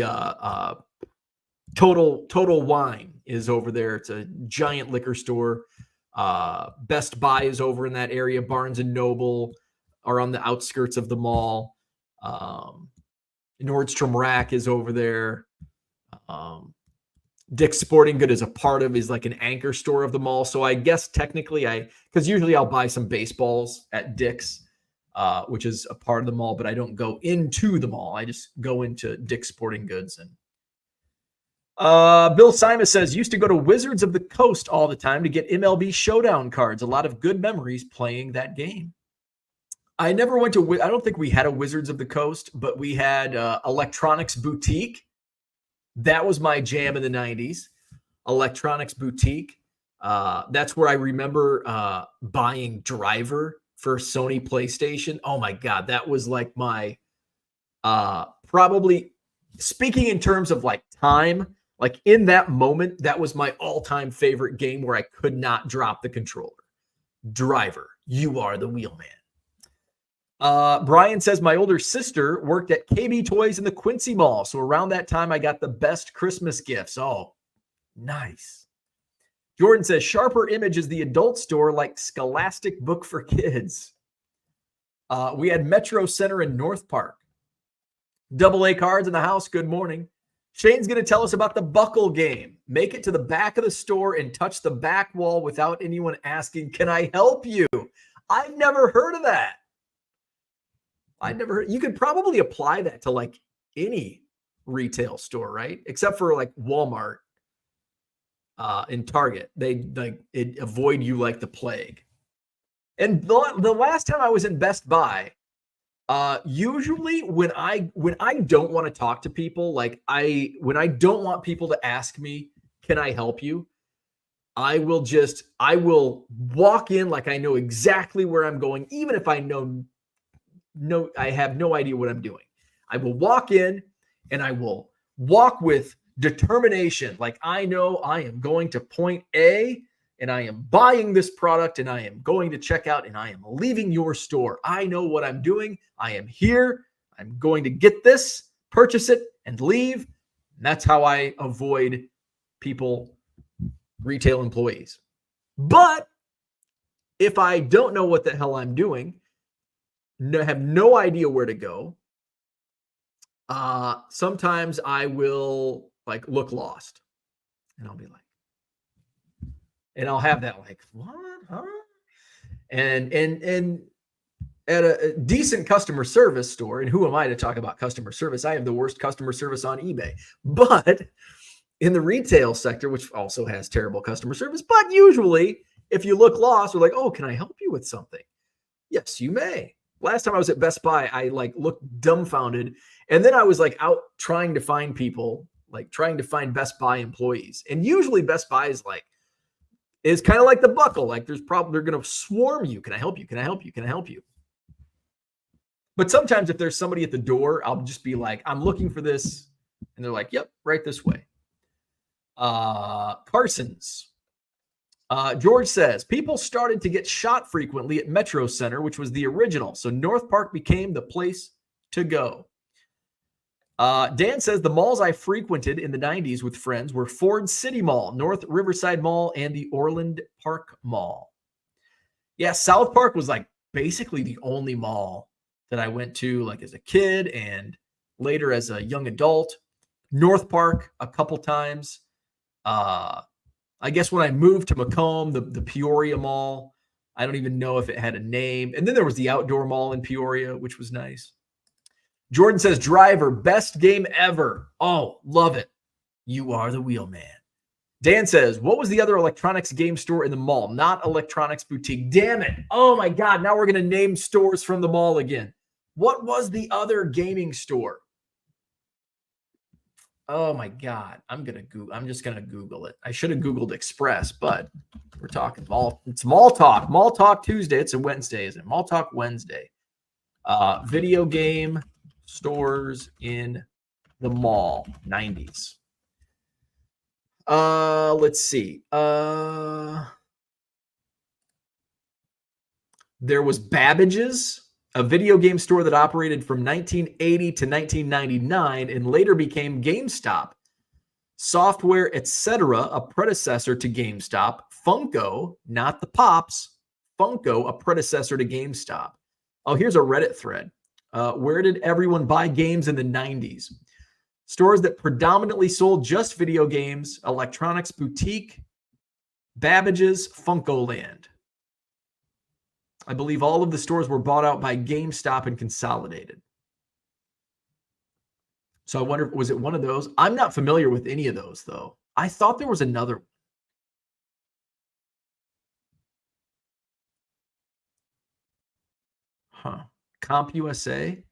Total Wine is over there. It's a giant liquor store. Best Buy is over in that area. Barnes and Noble are on the outskirts of the mall. Nordstrom Rack is over there. Dick's Sporting Good is like an anchor store of the mall. So I guess technically because usually I'll buy some baseballs at Dick's, which is a part of the mall, but I don't go into the mall. I just go into Dick's Sporting Goods. And Bill Simon says, used to go to Wizards of the Coast all the time to get MLB Showdown cards. A lot of good memories playing that game. I never went to, I don't think we had a Wizards of the Coast, but we had Electronics Boutique. That was my jam in the 90s. Electronics Boutique. That's where I remember buying Driver for Sony PlayStation. Oh my God. That was like my, probably speaking in terms of like time, like in that moment, that was my all-time favorite game where I could not drop the controller. Driver, you are the wheelman. Brian says, my older sister worked at KB Toys in the Quincy Mall. So around that time, I got the best Christmas gifts. Oh, nice. Jordan says, Sharper Image is the adult store like Scholastic Book for Kids. We had Metro Center in North Park. AA cards in the house. Good morning. Shane's going to tell us about the buckle game. Make it to the back of the store and touch the back wall without anyone asking, can I help you? I've never heard of that. You could probably apply that to like any retail store, right? Except for like Walmart and Target. They like it avoid you like the plague. And the last time I was in Best Buy, usually when I don't want to talk to people, when I don't want people to ask me, can I help you? I will walk in like I know exactly where I'm going, even if I know have no idea what I'm doing. I will walk in and I will walk with determination. Like I know I am going to point A and I am buying this product and I am going to check out and I am leaving your store. I know what I'm doing. I am here. I'm going to get this, purchase it, and leave. And that's how I avoid retail employees. But if I don't know what the hell I'm doing, have no idea where to go, sometimes I will like look lost and I'll be like, and I'll have that like, what? Huh? And at a decent customer service store, and who am I to talk about customer service? I have the worst customer service on eBay. But in the retail sector, which also has terrible customer service, but usually if you look lost, we're like, oh, can I help you with something? Yes, you may. Last time I was at Best Buy, I like looked dumbfounded. And then I was like out trying to find people, like trying to find Best Buy employees. And usually Best Buy is kind of like the buckle. Like they're going to swarm you. Can I help you? Can I help you? Can I help you? But sometimes if there's somebody at the door, I'll just be like, I'm looking for this. And they're like, yep, right this way. Carson's. George says, people started to get shot frequently at Metro Center, which was the original. So North Park became the place to go. Dan says, the malls I frequented in the 90s with friends were Ford City Mall, North Riverside Mall, and the Orland Park Mall. Yeah, South Park was like basically the only mall that I went to like as a kid and later as a young adult. North Park a couple times. I guess when I moved to Macomb, the Peoria Mall, I don't even know if it had a name. And then there was the outdoor mall in Peoria, which was nice. Jordan says, Driver, best game ever. Oh, love it. You are the wheel man. Dan says, what was the other electronics game store in the mall? Not Electronics Boutique. Damn it. Oh my God. Now we're going to name stores from the mall again. What was the other gaming store? Oh my God. I'm just going to Google it. I should have Googled Express, but we're talking mall. It's Mall Talk. Mall Talk Tuesday. It's a Wednesday, isn't it? Mall Talk Wednesday. Video game stores in the mall, 90s. Let's see. There was Babbage's, a video game store that operated from 1980 to 1999 and later became GameStop. Software, etc., a predecessor to GameStop. Funko, not the Pops. Funko, a predecessor to GameStop. Oh, here's a Reddit thread. Where did everyone buy games in the 90s? Stores that predominantly sold just video games, Electronics Boutique, Babbage's, Funko Land. I believe all of the stores were bought out by GameStop and consolidated. So I wonder, was it one of those? I'm not familiar with any of those, though. I thought there was another one. Huh. CompUSA?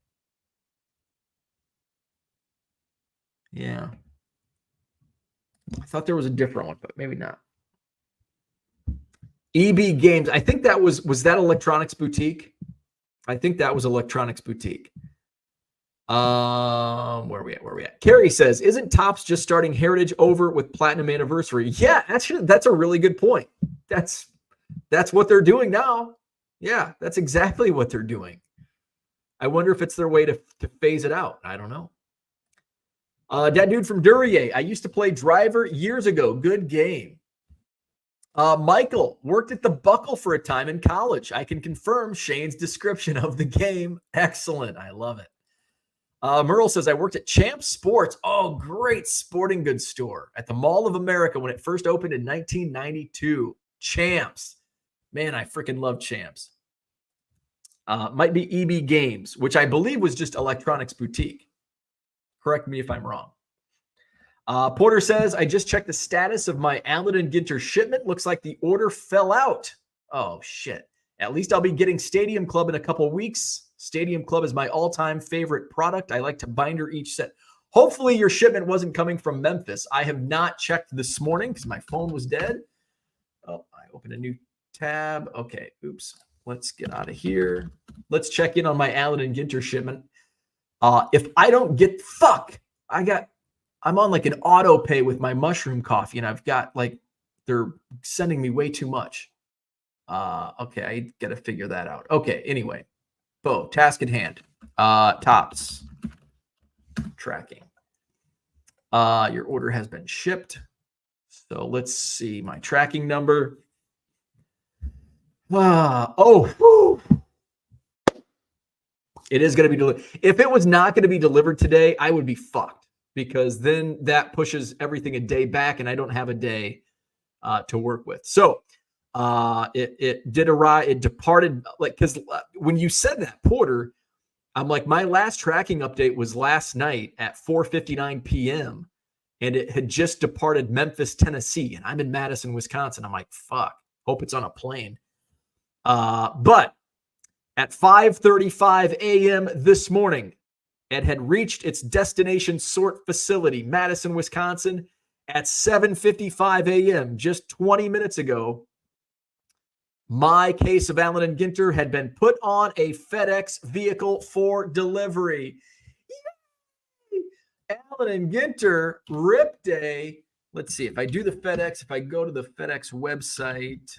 Yeah. I thought there was a different one, but maybe not. EB Games. I think that was that Electronics Boutique? I think that was Electronics Boutique. Where are we at? Carrie says, isn't Topps just starting Heritage over with Platinum Anniversary? Yeah, actually, that's a really good point. That's what they're doing now. Yeah, that's exactly what they're doing. I wonder if it's their way to phase it out. I don't know. That dude from Duryea. I used to play Driver years ago. Good game. Michael worked at the Buckle for a time in college. I can confirm Shane's description of the game. Excellent. I love it. Merle says, I worked at Champ Sports. Oh, great sporting goods store at the Mall of America when it first opened in 1992. Champs. Man, I freaking love Champs. Might be EB Games, which I believe was just Electronics Boutique. Correct me if I'm wrong. Porter says, I just checked the status of my Allen and Ginter shipment. Looks like the order fell out. Oh, shit. At least I'll be getting Stadium Club in a couple weeks. Stadium Club is my all-time favorite product. I like to binder each set. Hopefully your shipment wasn't coming from Memphis. I have not checked this morning because my phone was dead. Oh, I opened a new tab. Okay, oops. Let's get out of here. Let's check in on my Allen and Ginter shipment. If I don't get I'm on like an auto pay with my mushroom coffee, and I've got like they're sending me way too much. Okay, I gotta figure that out. Okay, anyway, task at hand. Tops tracking. Your order has been shipped. So let's see my tracking number. It is going to be delivered. If it was not going to be delivered today, I would be fucked, because then that pushes everything a day back and I don't have a day to work with. So it did arrive. It departed, like, because when you said that, Porter, I'm like, my last tracking update was last night at 4:59 p.m. and it had just departed Memphis, Tennessee, and I'm in Madison, Wisconsin. I'm like, fuck, hope it's on a plane. But at 5:35 a.m. this morning, it had reached its destination sort facility, Madison, Wisconsin, at 7:55 a.m. Just 20 minutes ago. My case of Allen and Ginter had been put on a FedEx vehicle for delivery. Yay! Allen and Ginter Rip Day. Let's see if I do the FedEx. If I go to the FedEx website,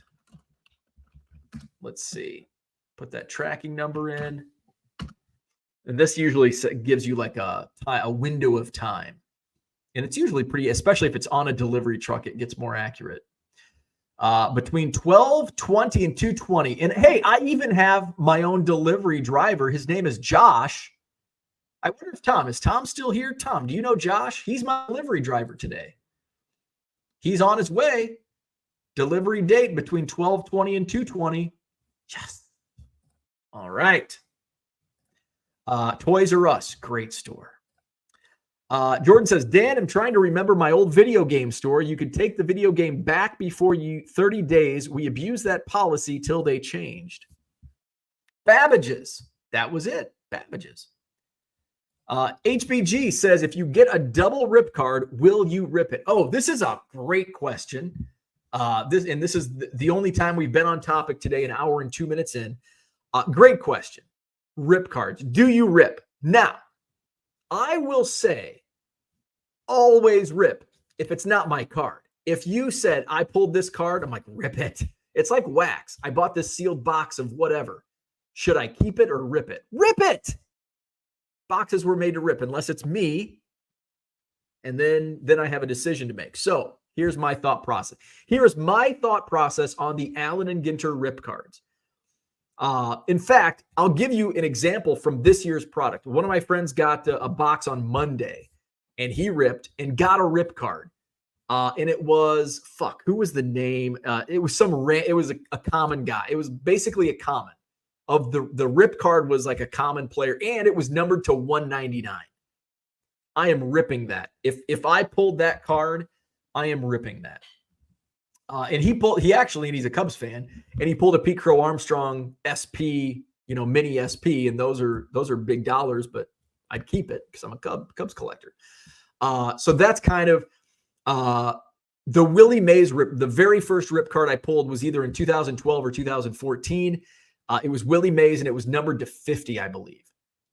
let's see. Put that tracking number in. And this usually gives you like a window of time. And it's usually pretty, especially if it's on a delivery truck, it gets more accurate. Between 12:20 and 2:20. And hey, I even have my own delivery driver. His name is Josh. I wonder if is Tom still here? Tom, do you know Josh? He's my delivery driver today. He's on his way. Delivery date between 12:20 and 2:20. Yes. All right. Toys R Us, great store. Jordan says, Dan, I'm trying to remember my old video game store. You could take the video game back before 30 days. We abused that policy till they changed. Babbage's. That was it. Babbage's. HBG says, if you get a double rip card, will you rip it? Oh, this is a great question. This is the only time we've been on topic today, an hour and 2 minutes in. Great question. Rip cards. Do you rip? Now, I will say, always rip if it's not my card. If you said, I pulled this card, I'm like, rip it. It's like wax. I bought this sealed box of whatever. Should I keep it or rip it? Rip it! Boxes were made to rip unless it's me. And then I have a decision to make. So here's my thought process. Here's my thought process on the Allen and Ginter rip cards. In fact, I'll give you an example from this year's product. One of my friends got a box on Monday, and he ripped and got a rip card. And it was, who was the name? It was a common guy. It was basically a common. The rip card was like a common player, and it was numbered to 199. I am ripping that. If I pulled that card, I am ripping that. And he's a Cubs fan, and he pulled a Pete Crow Armstrong SP, mini SP, and those are big dollars, but I'd keep it because I'm a Cubs collector. So that's kind of the Willie Mays rip. The very first rip card I pulled was either in 2012 or 2014. It was Willie Mays, and it was numbered to 50, I believe.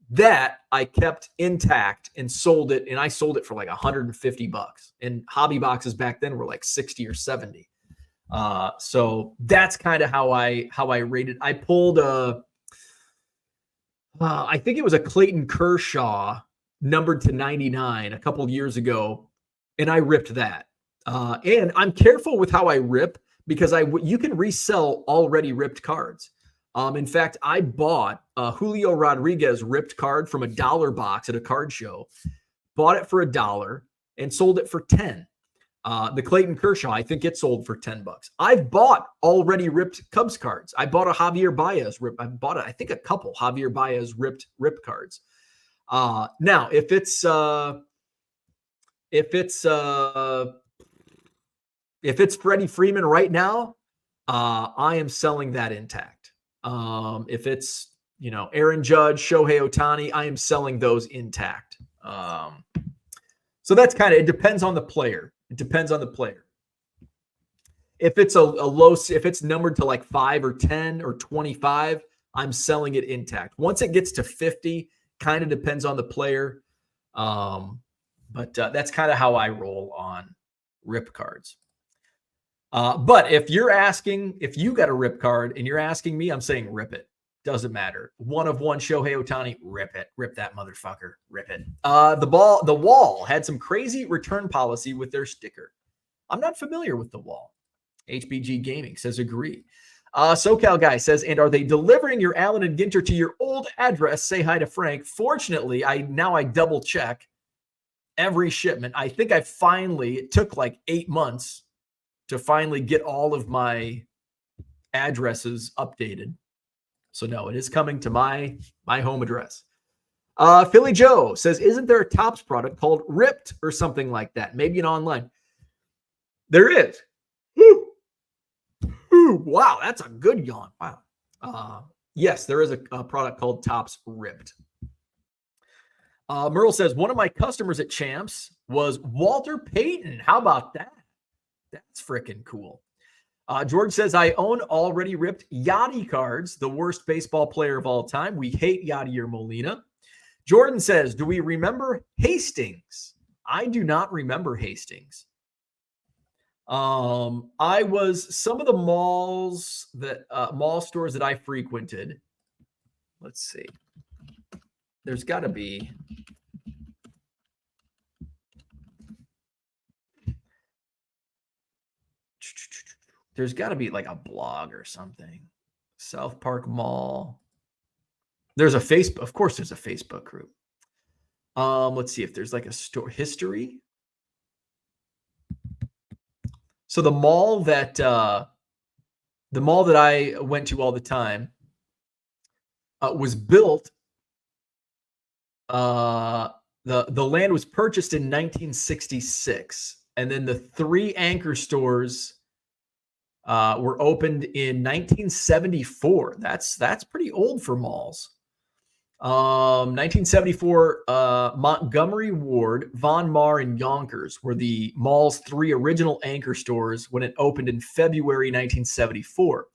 That I kept intact and sold it, and I sold it for like $150. And hobby boxes back then were like 60 or 70. So that's kind of how I rated. I pulled I think it was a Clayton Kershaw numbered to 99 a couple of years ago, and I ripped that. And I'm careful with how I rip because you can resell already ripped cards. In fact, I bought a Julio Rodriguez ripped card from a $1 box at a card show, bought it for $1 and sold it for 10. The Clayton Kershaw, I think it sold for $10. I've bought already ripped Cubs cards. I bought a Javier Baez rip. I bought I think a couple Javier Baez ripped cards. Now, if it's Freddie Freeman right now, I am selling that intact. If it's Aaron Judge, Shohei Ohtani, I am selling those intact. So that's it depends on the player. It depends on the player. If it's a low, if it's numbered to like 5 or 10 or 25, I'm selling it intact. Once it gets to 50, kind of depends on the player. But that's kind of how I roll on rip cards. But if you're asking, if you got a rip card and you're asking me, I'm saying rip it. Doesn't matter. One of one Shohei Ohtani, rip it. Rip that motherfucker. Rip it. The Wall had some crazy return policy with their sticker. I'm not familiar with the Wall. HBG Gaming says agree. SoCal guy says, and are they delivering your Allen and Ginter to your old address? Say hi to Frank. Fortunately, I double check every shipment. I think it took like 8 months to finally get all of my addresses updated. So no, it is coming to my home address. Philly Joe says, isn't there a Topps product called Ripped or something like that? Maybe an online. There is. Woo. Ooh, wow, that's a good yawn. Wow. Yes, there is a product called Topps Ripped. Merle says, one of my customers at Champs was Walter Payton. How about that? That's freaking cool. George says, I own already ripped Yachty cards, the worst baseball player of all time. We hate Yachty or Molina. Jordan says, do we remember Hastings? I do not remember Hastings. Some of the malls that mall stores that I frequented. Let's see. There's got to be. There's got to be like a blog or something. South Park Mall. There's a Facebook. Of course, there's a Facebook group. Let's see if there's like a store history. So the mall that I went to all the time was built. The land was purchased in 1966, and then the 3 anchor stores were opened in 1974. That's pretty old for malls. 1974, Montgomery Ward, Von Mar, and Yonkers were the mall's 3 original anchor stores when it opened in February 1974.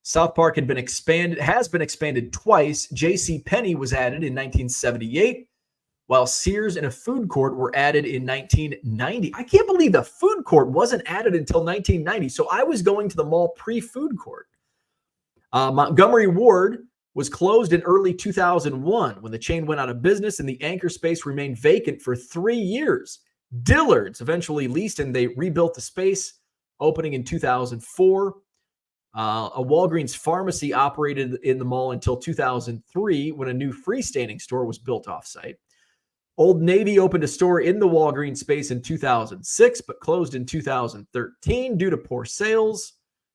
South Park has been expanded twice. J.C. Penney was added in 1978, while Sears and a food court were added in 1990. I can't believe the food court wasn't added until 1990. So I was going to the mall pre-food court. Montgomery Ward was closed in early 2001 when the chain went out of business and the anchor space remained vacant for 3 years. Dillard's eventually leased and they rebuilt the space, opening in 2004. A Walgreens pharmacy operated in the mall until 2003 when a new freestanding store was built off-site. Old Navy opened a store in the Walgreens space in 2006, but closed in 2013 due to poor sales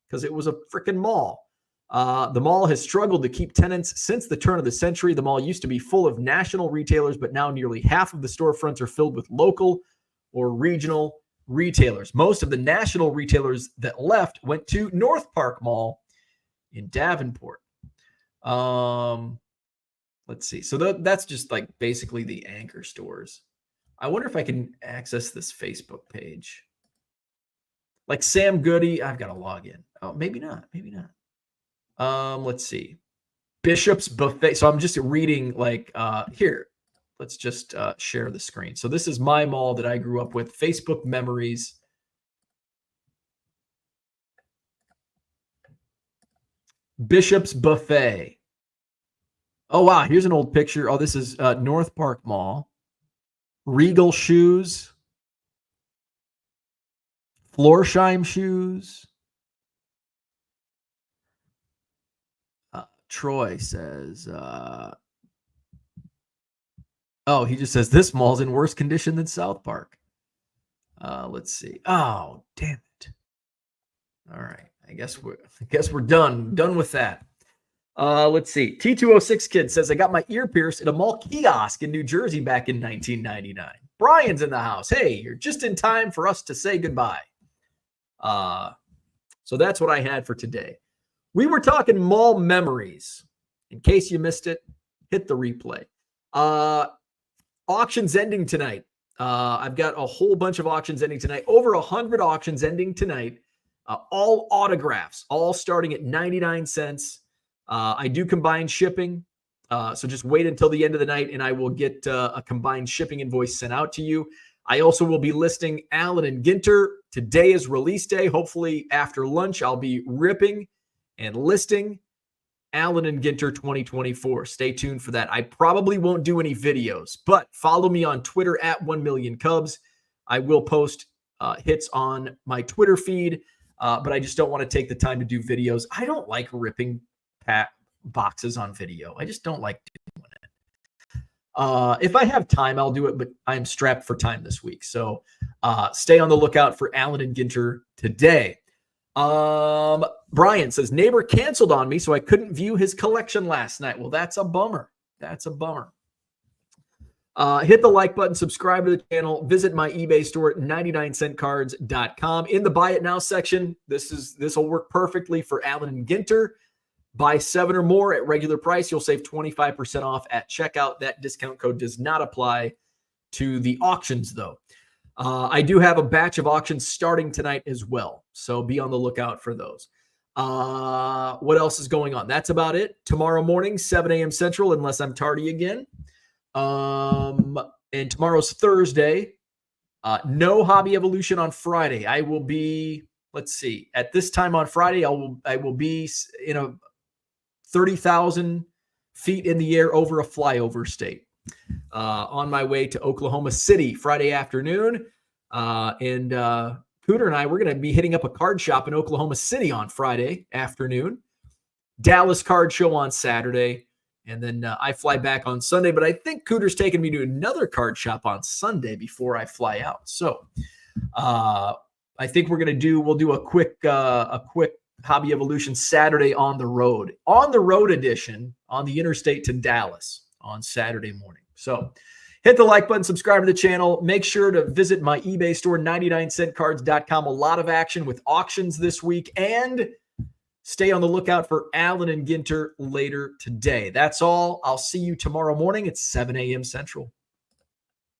because it was a freaking mall. The mall has struggled to keep tenants since the turn of the century. The mall used to be full of national retailers, but now nearly half of the storefronts are filled with local or regional retailers. Most of the national retailers that left went to North Park Mall in Davenport. Let's see. So that's just like basically the anchor stores. I wonder if I can access this Facebook page. Like Sam Goody, I've got to log in. Oh, maybe not. Maybe not. Let's see. Bishop's Buffet. So I'm just reading like here. Let's just share the screen. So this is my mall that I grew up with. Facebook memories. Bishop's Buffet. Oh, wow. Here's an old picture. Oh, this is North Park Mall. Regal Shoes. Florsheim Shoes. Troy says, he just says this mall's in worse condition than South Park. Let's see. Oh, damn it. All right. I guess we're done with that. Let's see. T206 Kid says, I got my ear pierced at a mall kiosk in New Jersey back in 1999. Brian's in the house. Hey, you're just in time for us to say goodbye. So that's what I had for today. We were talking mall memories. In case you missed it, hit the replay. Auctions ending tonight. I've got a whole bunch of auctions ending tonight. Over 100 auctions ending tonight. all autographs, all starting at 99 cents. I do combine shipping. So just wait until the end of the night and I will get a combined shipping invoice sent out to you. I also will be listing Allen and Ginter. Today is release day. Hopefully after lunch, I'll be ripping and listing Allen and Ginter 2024. Stay tuned for that. I probably won't do any videos, but follow me on Twitter at 1 million Cubs. I will post hits on my Twitter feed, but I just don't want to take the time to do videos. I don't like ripping boxes on video. I just don't like doing it. If I have time, I'll do it, but I'm strapped for time this week. So stay on the lookout for Allen and Ginter today. Brian says, neighbor canceled on me, so I couldn't view his collection last night. Well, that's a bummer. That's a bummer. Hit the like button, subscribe to the channel, visit my eBay store at 99centcards.com. In the buy it now section, this will work perfectly for Allen and Ginter. Buy 7 or more at regular price. You'll save 25% off at checkout. That discount code does not apply to the auctions, though. I do have a batch of auctions starting tonight as well, so be on the lookout for those. What else is going on? That's about it. Tomorrow morning, 7 a.m. Central, unless I'm tardy again. And tomorrow's Thursday. No Hobby Evolution on Friday. I will be, let's see, at this time on Friday, I will be in a 30,000 feet in the air over a flyover state. On my way to Oklahoma City Friday afternoon. And Cooter and I, we're going to be hitting up a card shop in Oklahoma City on Friday afternoon. Dallas Card Show on Saturday. And then I fly back on Sunday. But I think Cooter's taking me to another card shop on Sunday before I fly out. So I think we'll do a quick Hobby Evolution Saturday on the road edition on the interstate to Dallas on Saturday morning. So hit the like button, subscribe to the channel. Make sure to visit my eBay store, 99centcards.com. A lot of action with auctions this week, and stay on the lookout for Allen and Ginter later today. That's all. I'll see you tomorrow morning at 7 a.m. Central.